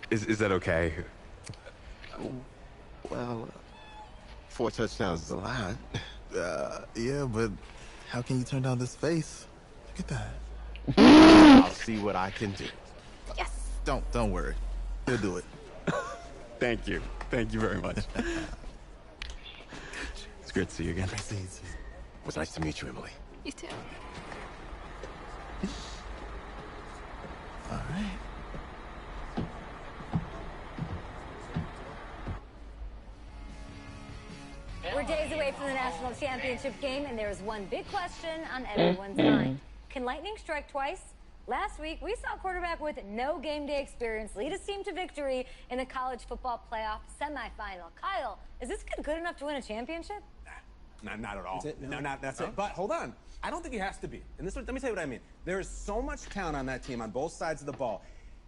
Speaker 9: Is that okay?
Speaker 5: Well, 4 touchdowns is a lot.
Speaker 6: Yeah, but how can you turn down this face? Look at that.
Speaker 5: I'll see what I can do.
Speaker 7: Yes.
Speaker 6: Don't worry. He'll do it.
Speaker 9: Thank you. Thank you very much. It's great to see you again.
Speaker 5: It was nice to meet you, Emily.
Speaker 7: You too.
Speaker 6: All right.
Speaker 10: We're days away from the national championship game, and there is one big question on everyone's mind. Can lightning strike twice? Last week, we saw a quarterback with no game day experience lead his team to victory in the college football playoff semifinal. Kyle, is this kid good enough to win a championship?
Speaker 11: Not at all. That's it. But hold on. I don't think he has to be. And let me tell you what I mean. There is so much talent on that team on both sides of the ball.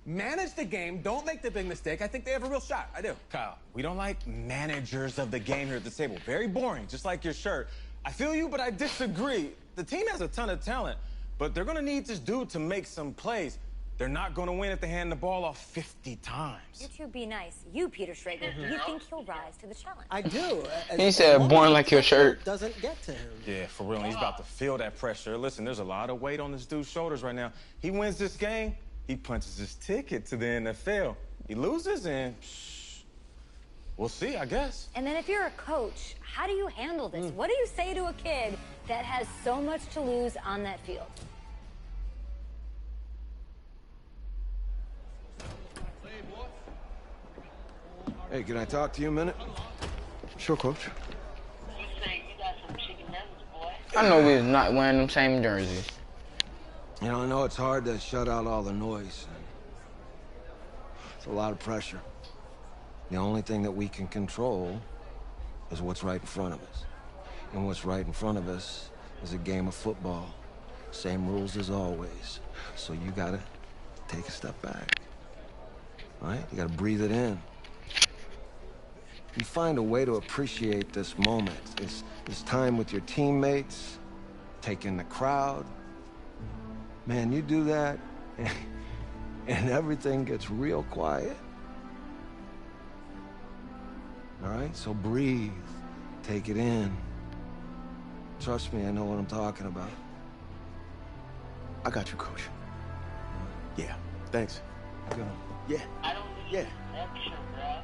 Speaker 11: Manage the game. Don't make the big mistake. I think they have a real shot. I do.
Speaker 12: Kyle, we don't like managers of the game here at this table. Very boring, just like your shirt. I feel you, but I disagree. The team has a ton of talent. but they're going to need this dude to make some plays. They're not going to win if they hand the ball off 50 times.
Speaker 10: You two be nice. You, Peter Schrager, do you think he'll rise to the challenge?
Speaker 13: I do.
Speaker 2: He said, born like your shirt.
Speaker 13: Doesn't get to him.
Speaker 12: Yeah, for real. He's about to feel that pressure. Listen, there's a lot of weight on this dude's shoulders right now. He wins this game, he punches his ticket to the NFL. He loses, and we'll see, I guess.
Speaker 10: And then if you're a coach, how do you handle this? What do you say to a kid that has so much to lose on that field?
Speaker 5: Hey, can I talk to you a minute? Sure, Coach.
Speaker 8: You say you got some chicken nuggets, boy.
Speaker 2: I know we're not wearing them same jerseys.
Speaker 5: You know, I know it's hard to shut out all the noise. It's a lot of pressure. The only thing that we can control is what's right in front of us. And what's right in front of us is a game of football. Same rules as always. So you gotta take a step back. All right? You gotta breathe it in. You find a way to appreciate this moment. This time with your teammates, take in the crowd. Man, you do that, and everything gets real quiet. All right, so breathe, take it in. Trust me, I know what I'm talking about.
Speaker 9: I got you, Coach. Yeah, thanks.
Speaker 5: Go.
Speaker 9: Yeah.
Speaker 8: I don't need
Speaker 9: Yeah.
Speaker 8: extra, bro.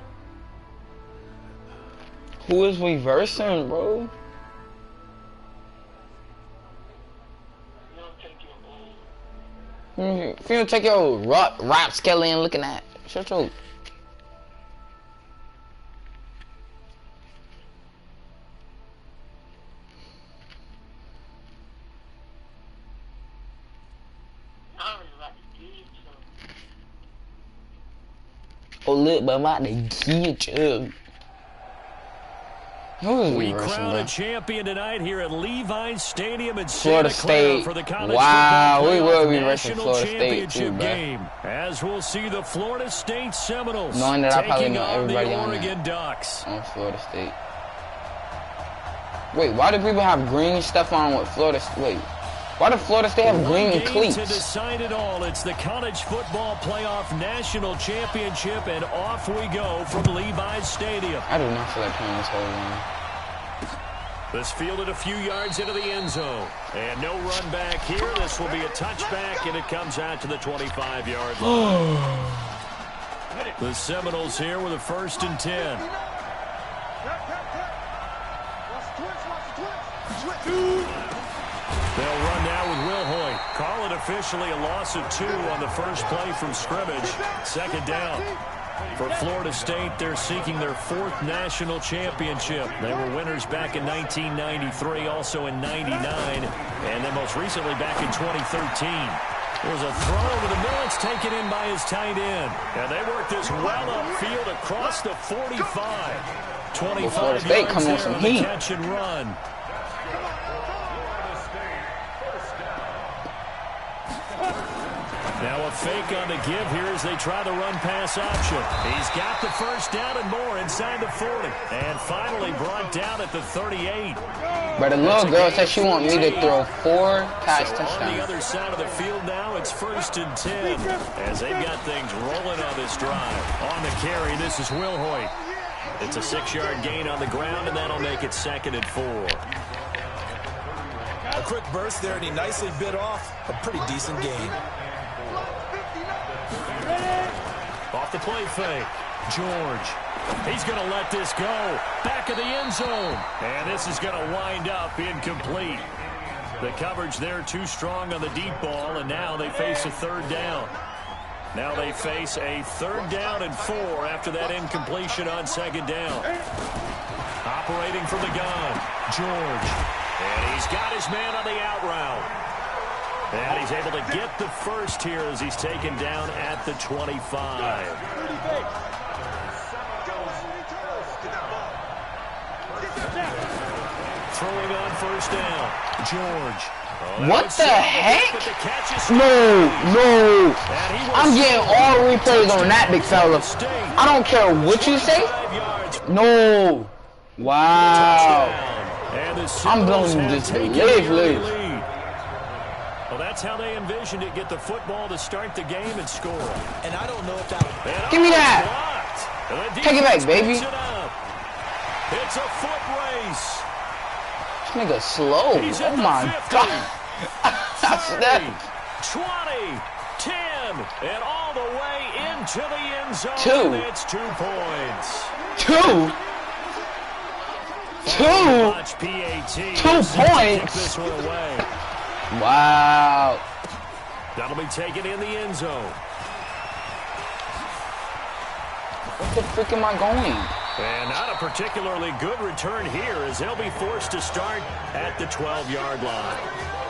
Speaker 2: Who is reversing, bro?
Speaker 8: You don't take your old.
Speaker 2: If you don't take your rap skeleton looking at, shut your.
Speaker 8: I was about to give some.
Speaker 2: Oh, look, but I'm about to get you.
Speaker 1: We crown a champion tonight here at Levi's Stadium in
Speaker 2: Florida
Speaker 1: Santa Clara
Speaker 2: State.
Speaker 1: for the college
Speaker 2: Wow,
Speaker 1: football
Speaker 2: we will
Speaker 1: playoff
Speaker 2: be versus
Speaker 1: national
Speaker 2: Florida State
Speaker 1: championship
Speaker 2: too, bro.
Speaker 1: game, as we'll see the Florida State Seminoles
Speaker 2: Knowing that I probably
Speaker 1: taking
Speaker 2: know
Speaker 1: on the
Speaker 2: everybody on
Speaker 1: Oregon
Speaker 2: that.
Speaker 1: Ducks.
Speaker 2: On Florida State. Wait, why do people have green stuff on with Florida? Wait, why do Florida State have green
Speaker 1: One
Speaker 2: cleats?
Speaker 1: game to decide it all. It's the college football playoff national championship, and off we go from Levi's Stadium.
Speaker 2: I do not feel like playing this whole game.
Speaker 1: This fielded a few yards into the end zone. And no run back here. This will be a touchback, and it comes out to the 25-yard line. The Seminoles here with a 1st and 10. They'll run now with Will Hoyt. Call it officially a loss of 2 on the first play from scrimmage. 2nd down. For Florida State, they're seeking their 4th national championship. They were winners back in 1993, also in 99, and then most recently back in 2013. There's a throw over the middle. It's taken in by his tight end. And they work this well upfield across the 45. 25
Speaker 2: Florida State
Speaker 1: yards
Speaker 2: come on
Speaker 1: there
Speaker 2: some
Speaker 1: on the
Speaker 2: heat.
Speaker 1: catch and run. Now a fake on the give here as they try the run-pass option. He's got the 1st down and more inside the 40. And finally brought down at the 38.
Speaker 2: But the little girl said she want me to throw 4 pass
Speaker 1: So on the
Speaker 2: touchdowns.
Speaker 1: other side of the field now, it's 1st and 10. As they've got things rolling on this drive. On the carry, this is Will Hoyt. It's a 6-yard gain on the ground, and that'll make it 2nd and 4.
Speaker 3: A quick burst there, and he nicely bit off a pretty decent gain.
Speaker 1: Off the play fake. George. He's going to let this go. Back of the end zone. And this is going to wind up incomplete. The coverage there too strong on the deep ball, and now they face a 3rd down. Now they face a 3rd down and 4 after that incompletion on 2nd down. Operating from the gun, George. And he's got his man on the out route. And he's able to get the 1st here as he's taken down at the 25. Throwing on 1st down, George.
Speaker 2: What the heck? No. I'm getting all replays on that, big fella. I don't care what you say. No. Wow. I'm blowing this leaf.
Speaker 1: Well, that's how they envisioned it. Get the football to start the game and score.
Speaker 3: And I don't know if that...
Speaker 2: Give me that. Take it back, baby.
Speaker 1: It's a foot race.
Speaker 2: This nigga slow. Oh my God.
Speaker 1: 30, 20, 10, and all the way into the end zone.
Speaker 2: 2.
Speaker 1: And it's 2 points.
Speaker 2: 2. 2. 2 points.
Speaker 1: This one away.
Speaker 2: Wow.
Speaker 1: That'll be taken in the end zone.
Speaker 2: What the frick am I going?
Speaker 1: And not a particularly good return here as they'll be forced to start at the 12-yard line.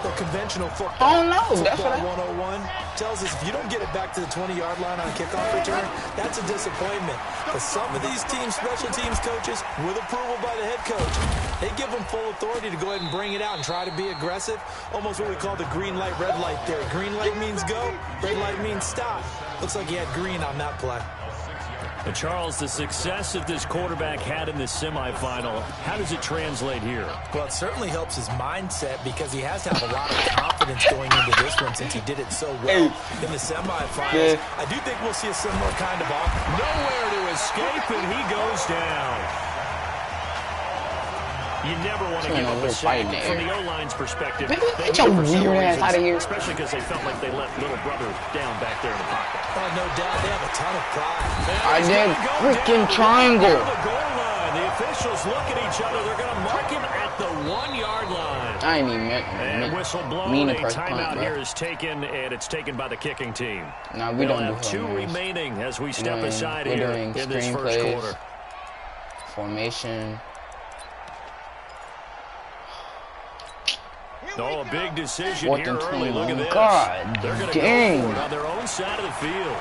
Speaker 3: The conventional football.
Speaker 2: Oh no, that's
Speaker 3: football
Speaker 2: what
Speaker 3: 101 tells us if you don't get it back to the 20-yard line on a kickoff return, that's a disappointment. But some of these teams, special teams coaches, with approval by the head coach, they give them full authority to go ahead and bring it out and try to be aggressive. Almost what we call the green light, red light theory. Green light means go, red light means stop. Looks like he had green on that play.
Speaker 1: And Charles, the success that this quarterback had in the semifinal, how does it translate here?
Speaker 3: Well, it certainly helps his mindset because he has to have a lot of confidence going into this one since he did it so well in the semifinals.
Speaker 2: Yeah.
Speaker 3: I do think we'll see a similar kind of offense.
Speaker 1: Nowhere to escape, and he goes down. You never want to give up a sack. From the O-line's perspective,
Speaker 2: get your weird ass out of here.
Speaker 1: Especially because they felt like they left little brother down back there in the pocket.
Speaker 3: Oh, no doubt. They have a ton of pride.
Speaker 2: I did freaking triangle.
Speaker 1: The goal line. The officials look at each other. They're going to mark him at the 1-yard line.
Speaker 2: I ain't even
Speaker 1: and whistle blown. A timeout here is taken, and it's taken by the kicking team.
Speaker 2: No, we don't
Speaker 1: have 2 remaining as we step aside here in this first quarter.
Speaker 2: Formation.
Speaker 1: Oh, a big decision here early. Look at this.
Speaker 2: God,
Speaker 1: they're going to go for it on their own side of the field.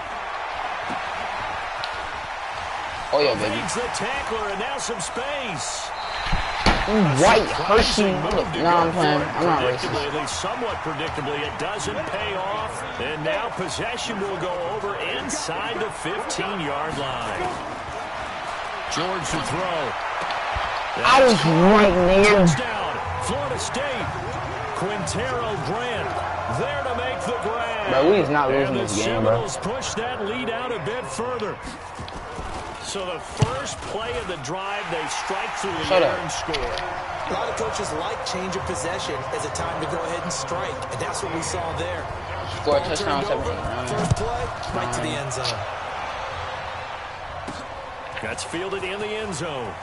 Speaker 2: Oh, yeah, baby.
Speaker 1: Feeds the tackler, and now some space.
Speaker 2: White Hershey. No, I'm playing. I'm not racist.
Speaker 1: At least somewhat predictably, it doesn't pay off. And now possession will go over inside the 15-yard line. George to throw.
Speaker 2: I was right near.
Speaker 1: Touchdown, Florida State. Quintero Grant there to make the grab.
Speaker 2: Bro, we is not losing this game, bro.
Speaker 1: And the Seminoles push that lead out a bit further. So the first play of the drive, they strike through the air and score.
Speaker 3: A lot of coaches like change of possession as a time to go ahead and strike, and that's what we saw there.
Speaker 2: Score a touchdown, 17.
Speaker 3: First play, right to the end zone.
Speaker 1: That's fielded in the end zone.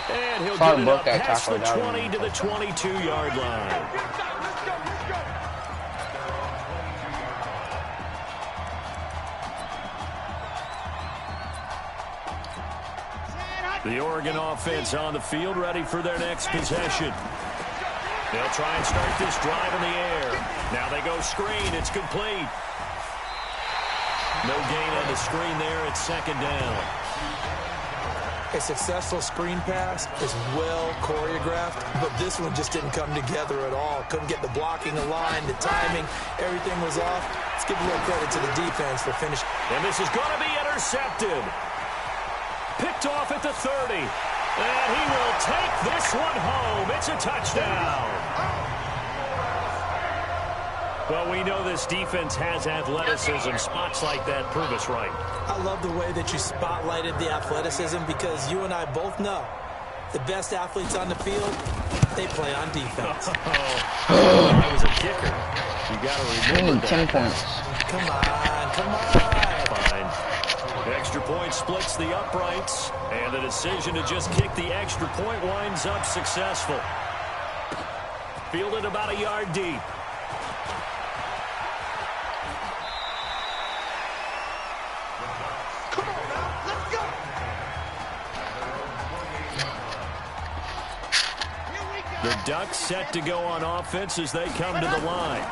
Speaker 1: And he'll
Speaker 2: get
Speaker 1: it up past the 20 to the 22-yard line. The Oregon offense on the field, ready for their next possession. They'll try and start this drive in the air. Now they go screen. It's complete. No gain on the screen there. It's second down.
Speaker 3: A successful screen pass is well choreographed, but this one just didn't come together at all. Couldn't get the blocking aligned, the timing, everything was off. Let's give a little credit to the defense for finishing.
Speaker 1: And this is going to be intercepted. Picked off at the 30. And he will take this one home. It's a touchdown. Well, we know this defense has athleticism. Spots like that prove us right.
Speaker 3: I love the way that you spotlighted the athleticism because you and I both know the best athletes on the field, they play on defense.
Speaker 1: I was a kicker. You got to remember that.
Speaker 2: 10 points.
Speaker 3: Come on.
Speaker 1: Fine. The extra point splits the uprights, and the decision to just kick the extra point winds up successful. Fielded about a yard deep. The Ducks set to go on offense as they come to the line.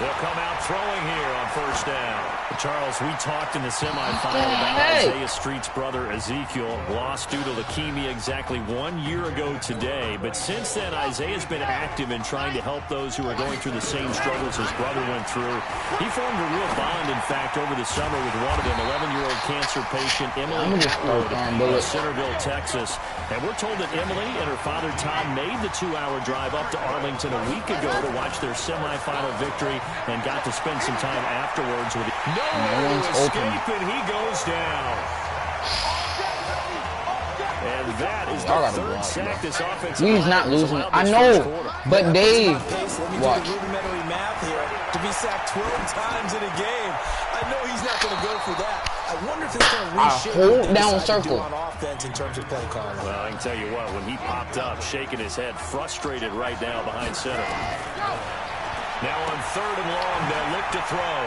Speaker 1: They'll come out throwing here on first down. Charles, we talked in the semifinal about Isaiah Street's brother Ezekiel, lost due to leukemia exactly 1 year ago today. But since then, Isaiah's been active in trying to help those who are going through the same struggles his brother went through. He formed a real bond, in fact, over the summer with one of them, 11-year-old cancer patient Emily in Centerville, Texas. And we're told that Emily and her father Tom made the 2-hour drive up to Arlington a week ago to watch their semifinal victory and got to spend some time afterwards with nowhere to escape, and he goes down. And that is the third sack this offense.
Speaker 2: He's not losing. I know, but they
Speaker 3: watch. Rudimentary math here. To be sacked 12 times in a game, I know he's not going to go for that. I wonder if it's going to reshape
Speaker 2: hold down circle
Speaker 3: on offense in terms of play calling.
Speaker 1: Well, I can tell you what, when he popped up, shaking his head, frustrated right now behind center. Now on third and long, they'll look to throw.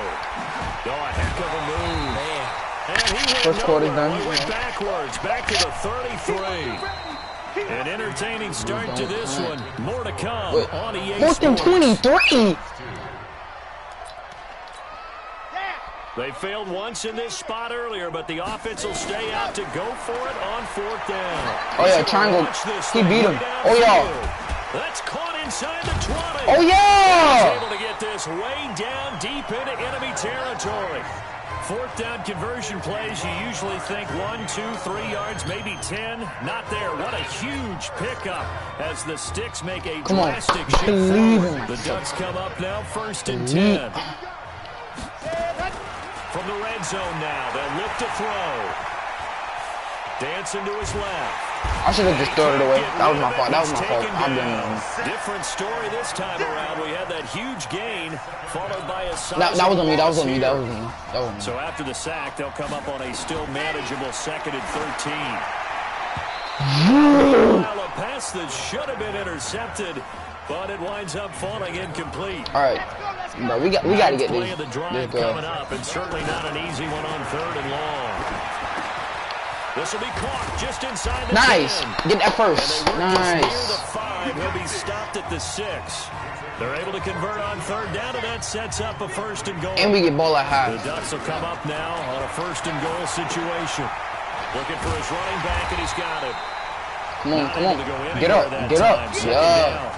Speaker 1: Oh, a heck of a move. Man. And he went
Speaker 2: first quarter's done.
Speaker 1: He went backwards, back to the 33. An entertaining start to this one. More to come on EA Sports.
Speaker 2: 4th and 23.
Speaker 1: They failed once in this spot earlier, but the offense will stay out to go for it on 4th down.
Speaker 2: Oh, yeah, triangle. He beat him. Oh, yeah.
Speaker 1: That's caught inside the 20.
Speaker 2: Oh, yeah.
Speaker 1: He's able to get this way down deep into enemy territory. 4th down conversion plays, you usually think 1, 2, 3 yards, maybe 10. Not there. What a huge pickup as the Sticks make a drastic shift forward. The Ducks come up now, 1st and 10. From the red zone now, they'll look to throw. Dancing to his left.
Speaker 2: I should have just thrown it away. That was my fault. That was my fault. I'm doing
Speaker 1: different story this time around. We had that huge gain, followed by a
Speaker 2: that was on me. That was on me. That was me.
Speaker 1: So after the sack, they'll come up on a still manageable 2nd and 13. Well, a pass that should have been intercepted, but it winds up falling incomplete.
Speaker 2: All right, bro, we got to get this.
Speaker 1: The drive coming up, and certainly not an easy one on 3rd and long. This will be caught just inside the 10.
Speaker 2: Get that first. Nice.
Speaker 1: Near the 5, he'll be stopped at the 6. They're able to convert on 3rd down, and that sets up a 1st and goal.
Speaker 2: And we get ball at half.
Speaker 1: The Ducks will come up now on a 1st and goal situation. Looking for his running back, and he's got it.
Speaker 2: Come on, come on. Get up, get up. Yeah.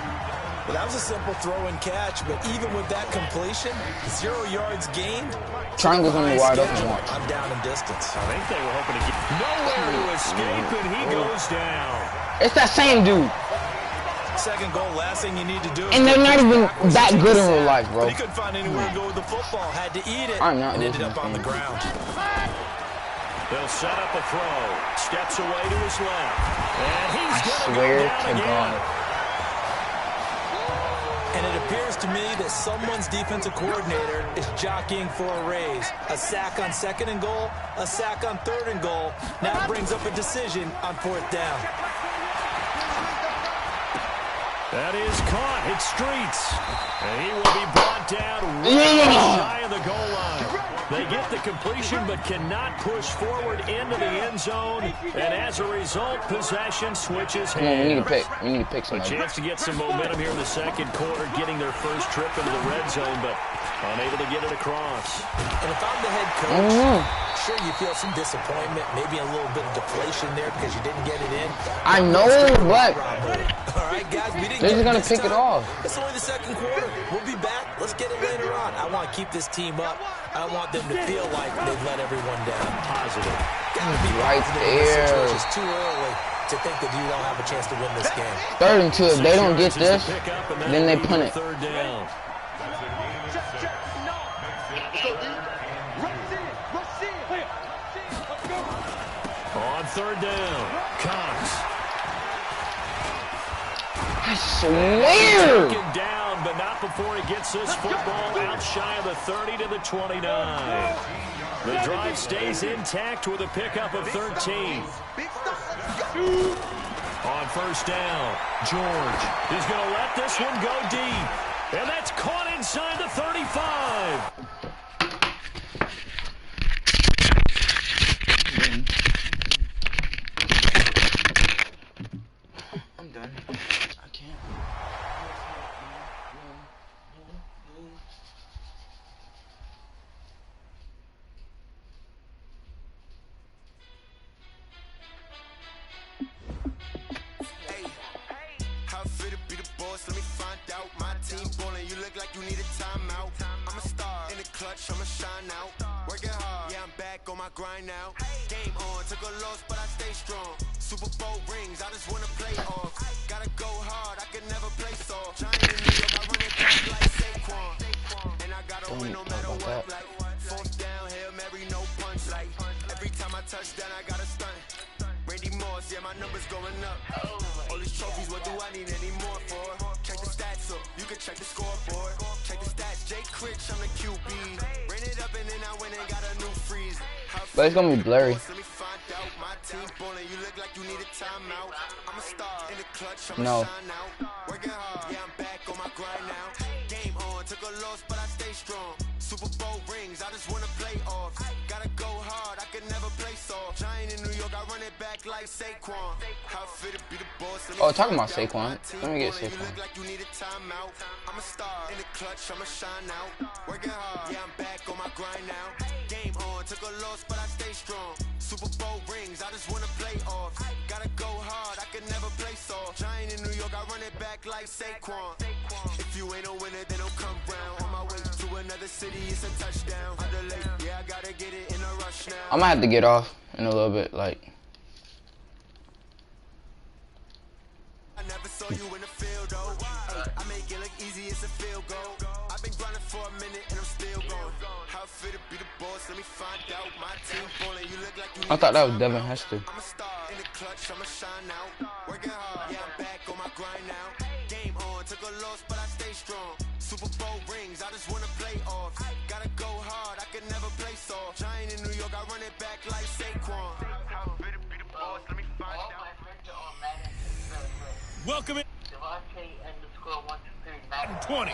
Speaker 3: Well, that was a simple throw and catch, but even with that completion, 0 yards gained.
Speaker 2: Triangle's on the wide open.
Speaker 3: I'm down in distance.
Speaker 1: I think they were hoping to get nowhere to escape, and he goes down.
Speaker 2: It's that same dude.
Speaker 3: 2nd goal, last thing you need to do.
Speaker 2: And they're not even that good in real life, bro.
Speaker 3: But he couldn't find anywhere to go with the football. Had to eat it.
Speaker 2: I'm not
Speaker 3: and ended up on the ground.
Speaker 1: They'll set up a throw. Steps away to his left. And he's going to go down again. God.
Speaker 3: And it appears to me that someone's defensive coordinator is jockeying for a raise. A sack on 2nd and goal, a sack on 3rd and goal. Now brings up a decision on 4th down.
Speaker 1: That is caught. It's Streets. And he will be brought down right shy of the goal line. They get the completion but cannot push forward into the end zone. And as a result, possession switches hands.
Speaker 2: We need to pick. We need to pick somebody.
Speaker 1: A chance to get some momentum here in the 2nd quarter, getting their first trip into the red zone, but unable to get it across.
Speaker 3: And if I'm the head coach, sure you feel some disappointment, maybe a little bit of deflation there because you didn't get it in.
Speaker 2: I know, but
Speaker 3: all right, guys, we didn't
Speaker 2: they're
Speaker 3: get
Speaker 2: just gonna pick it off.
Speaker 3: It's only the 2nd quarter. We'll be back. Let's get it later on. I want to keep this team up. I don't want them to feel like they've let everyone down.
Speaker 1: Positive.
Speaker 3: Gotta be
Speaker 2: right there.
Speaker 3: It's too early to think that you don't have a chance to win this game.
Speaker 2: 3rd and 2. If they don't get this, then they punt it.
Speaker 1: 3rd down. On 3rd down, Cox.
Speaker 2: I swear.
Speaker 1: Taken down, but not before he gets this football out shy of the 30 to the 29. The drive stays intact with a pickup of 13. On 1st down, George is going to let this one go deep. And that's caught inside the 35.
Speaker 2: I'm done. I can't.
Speaker 13: boss, let me find out. My team ballin', you look like you need a timeout. I'm a star in the clutch, I'ma shine out. Working hard, yeah, I'm back on my grind now. Game on, took a loss, but I stay strong. Super Bowl rings, I just wanna play off. Gotta go hard, I can never play soft. Giant in New York, I run it back like Saquon. And I gotta win no matter what. Like, fourth down, Hail Mary, no punch. Like, every time I touch down, I gotta stunt. Randy Moss, yeah, my numbers going up. All these trophies, what do I need any more for? Check the stats up, you can check the scoreboard. Check the stats, Jake Critch, I'm the QB. Ran it up and then I went and got a new freeze.
Speaker 2: But it's gonna be blurry.
Speaker 13: Let me find out my team ballin', you look like you need a timeout. I'm a star in the clutch, I'm
Speaker 2: no.
Speaker 13: shine out. Working hard, yeah, I'm back on my grind now. Game on, took a loss, but I stay strong. Super Bowl rings, I just wanna play off. Gotta go hard, I can never play soft. Giant in New York, I run it back like Saquon. How fit to be the boss.
Speaker 2: Oh, talking about Saquon. Let me get Saquon.
Speaker 13: You look like you need a timeout. I'm a star in the clutch, I'ma shine out. Working hard, yeah, I'm back on my grind now. Game on, took a loss, but I stay strong. Super Bowl rings, I just wanna play off. Gotta go hard, I can never play soft. Giant in New York, I run it back like Saquon. If you ain't a winner, then don't come round. On my way to another city, it's a touchdown. I delay, yeah, I gotta get it in a rush now.
Speaker 2: I might have to get off in a little bit, like.
Speaker 13: I never saw you in the field, though. I make it look easy, it's a field goal. I've been grinding for a minute and I'm still going. How fit to be the boss, let me find out. My team ballin', you look like you need
Speaker 2: I thought that was Devin Hester.
Speaker 13: I'm a star in the clutch, I'ma shine out. Working hard, yeah, I'm back on my grind now. Game on, took a loss, but I stay strong. Super Bowl rings, I just wanna play off. Gotta go hard, I can never play soft. Giant in New York, I run it back like Saquon. How fit to be the boss, let me find out.
Speaker 1: Welcome in.
Speaker 8: Madden
Speaker 1: 20.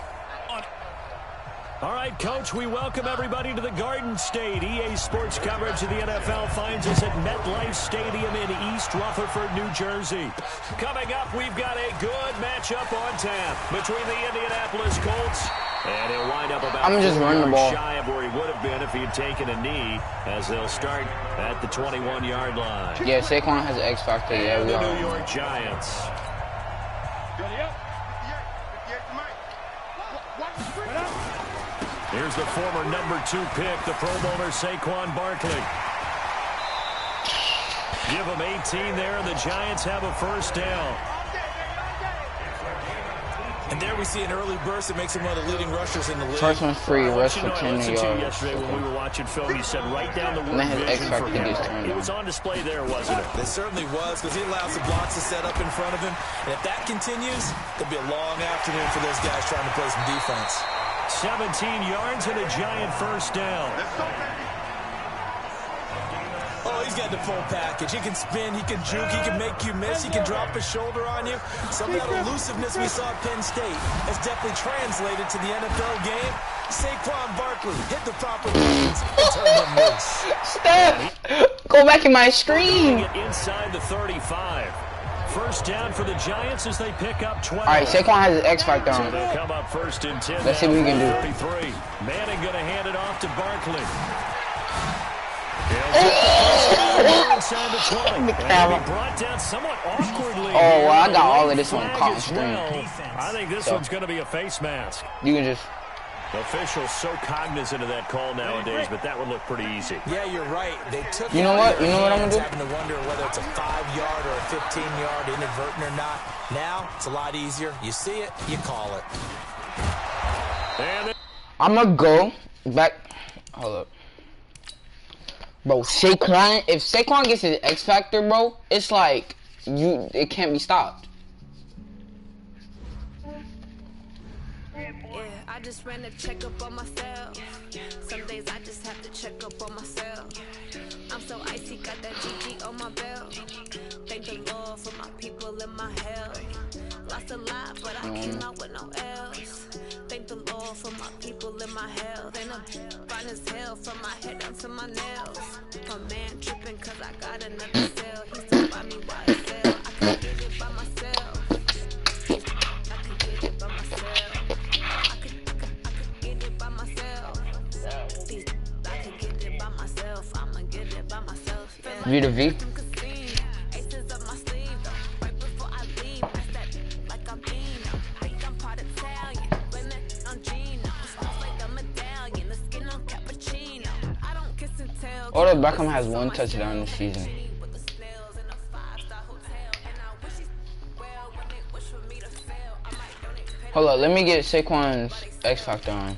Speaker 1: All right, Coach, we welcome everybody to the Garden State. EA Sports coverage of the NFL finds us at MetLife Stadium in East Rutherford, New Jersey. Coming up, we've got a good matchup on tap between the Indianapolis Colts, and he'll wind up about
Speaker 2: I'm just running the ball
Speaker 1: shy of where he would have been if he had taken a knee, as they'll start at the 21-yard line.
Speaker 2: Yeah, Saquon has an X factor. Yeah,
Speaker 1: and
Speaker 2: we
Speaker 1: the
Speaker 2: are.
Speaker 1: New York Giants. Here's the former number 2 pick, the Pro Bowler Saquon Barkley. Give him 18 there, and the Giants have a first down.
Speaker 3: And there we see an early burst that makes him one of the leading rushers in the league.
Speaker 2: First one free, rush for 10 yards.
Speaker 1: Yesterday when we were watching film, he said right down the word vision for him. It was on display there, wasn't it?
Speaker 3: It certainly was, because he allows the blocks to set up in front of him. And if that continues, it'll be a long afternoon for those guys trying to play some defense.
Speaker 1: 17 yards and a Giant first down.
Speaker 3: Oh, he's got the full package. He can spin, he can juke, he can make you miss, he can drop his shoulder on you. Some of that elusiveness we saw at Penn State has definitely translated to the NFL game. Saquon Barkley hit the proper buttons and turned him loose.
Speaker 2: Steph, go back in my screen.
Speaker 1: Inside the 35. First down for the Giants as they pick up 12.
Speaker 2: All right, Saquon has an X factor on.
Speaker 1: So they'll come up first and 10.
Speaker 2: Let's see what we can do.
Speaker 1: 33. Manning going to hand it off to Barkley. Inside the 20. And he'll be brought down somewhat awkwardly.
Speaker 2: Oh, well, I got all of this one caught on screen.
Speaker 1: I think this one's going to be a face mask.
Speaker 2: You can just...
Speaker 1: Officials so cognizant of that call nowadays, but that would look pretty easy.
Speaker 3: Yeah, you're right. They took
Speaker 2: you know what? You know what I'm going to do?
Speaker 3: Having to wonder whether it's a 5-yard or a 15-yard inadvertent or not. Now, it's a lot easier. You see it, you call it.
Speaker 2: I'm going to go back. Hold up. Bro, Saquon, if Saquon gets his X factor, bro, it's like, it can't be stopped.
Speaker 14: I just ran a checkup on myself. Some days I just have to check up on myself. I'm so icy, got that GG on my belt. Thank the Lord for my people and my health. Lost a lot, but I came out with no else. Thank the Lord for my people and my health. And I'm fine as hell from my head down to my nails. My man tripping cause I got another cell. He still buy me YSL. I can get it by myself. I can get it by myself.
Speaker 2: V to V. Odell Beckham has 1 touchdown this season. Hold up, let me get Saquon's X Factor on.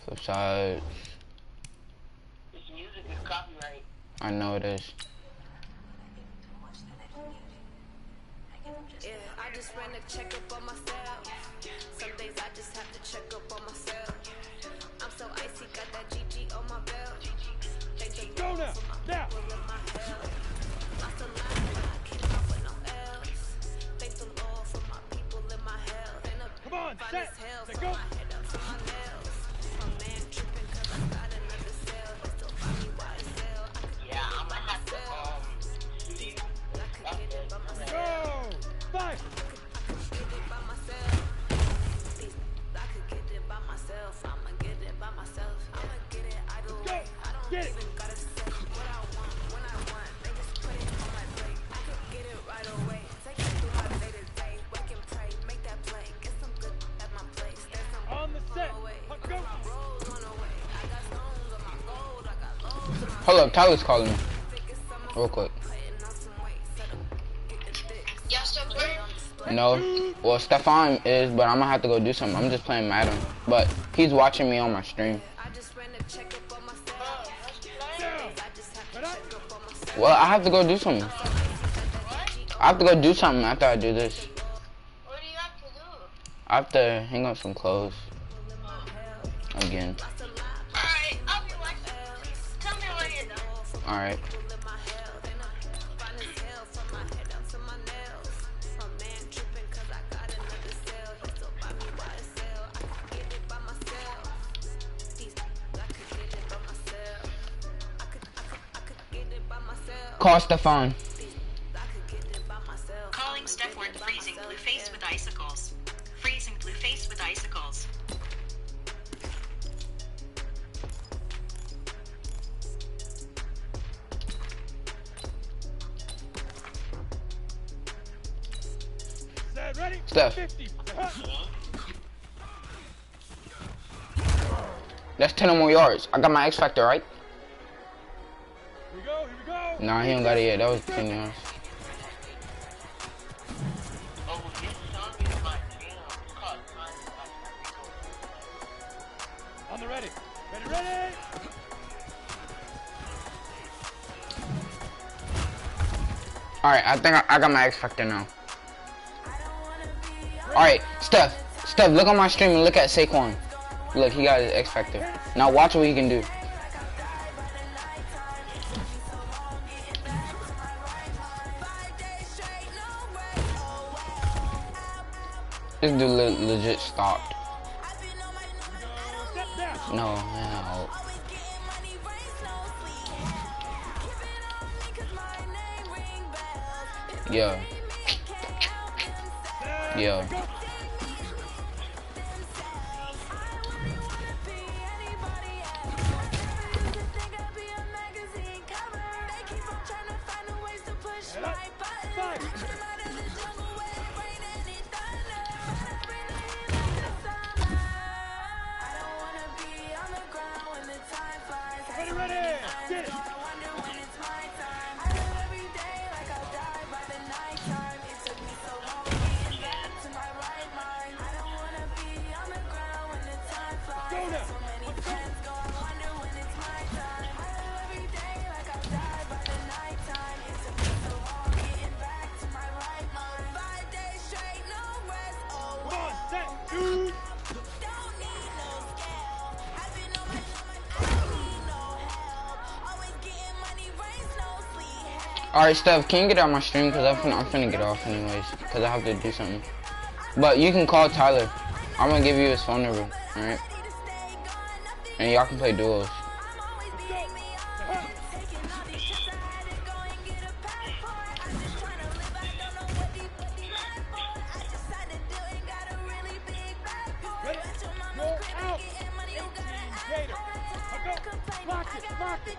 Speaker 2: Flip side.
Speaker 8: This music is copyright.
Speaker 2: I know it is.
Speaker 14: Yeah, I just ran a check up on myself. Some days I just have to check up on myself. I'm so icy, got that GG on my belt. Thank the Lord for my people in my hell. Lost a lot, but I came out with no L's. Thank the Lord for my people in my hell. Come on, set, let go. My head up to my nails. My man tripping 'cause I got another cell. He still find me by the cell. I could
Speaker 8: Yeah, I'm gonna have to see.
Speaker 14: I could get it by myself.
Speaker 11: Go! Five!
Speaker 14: I could get it by myself. I could get it by myself. I'ma get it by myself. I'ma get it either way. I don't even gotta say what I want when I want. They just put it on my plate. I could get it right away. Take it through my day to day. Wake and pray, make that play. Get some good at my place. There's some
Speaker 11: On the set.
Speaker 14: away.
Speaker 11: Go.
Speaker 14: My rolls on the way. I got stones on my gold. I got loads on my
Speaker 2: Hold up, Tyler's calling me. Real quick.
Speaker 14: putting on some weight. Set up, get the thick.
Speaker 8: Y'all still playing?
Speaker 2: No. Well, Stefan is, but I'm gonna have to go do something. I'm just playing Madden. But he's watching me on my stream.
Speaker 14: I just ran a check up on myself. I just have to check up on myself.
Speaker 2: Well, I have to go do something. I have to go do something after I do this.
Speaker 8: What do you have to do?
Speaker 2: I have to hang up some clothes. Again.
Speaker 8: Alright, I'll be watching. Tell me when you're done.
Speaker 2: Alright. Call Stefan.
Speaker 15: Calling Stefan freezing blue face with icicles. Freezing blue face with icicles.
Speaker 2: Steph. That's 10 or more yards. I got my X Factor, right?
Speaker 11: Here we go, here we go.
Speaker 2: Nah, he don't got it yet. That was 10 yards.
Speaker 8: Oh, this song is my jam. Caught
Speaker 11: On the ready. Ready.
Speaker 2: Alright, I think I got my X Factor now. Alright, Steph, look on my stream and look at Saquon. Look, he got his X Factor. Now watch what he can do. This dude legit stopped. No, no. Yeah. Yeah.
Speaker 11: Ready. Get it.
Speaker 2: Alright, Steph, can you get out my stream? Because I'm finna get off anyways. Because I have to do something. But you can call Tyler. I'm going to give you his phone number. Alright? And y'all can play duos.
Speaker 11: Lock it.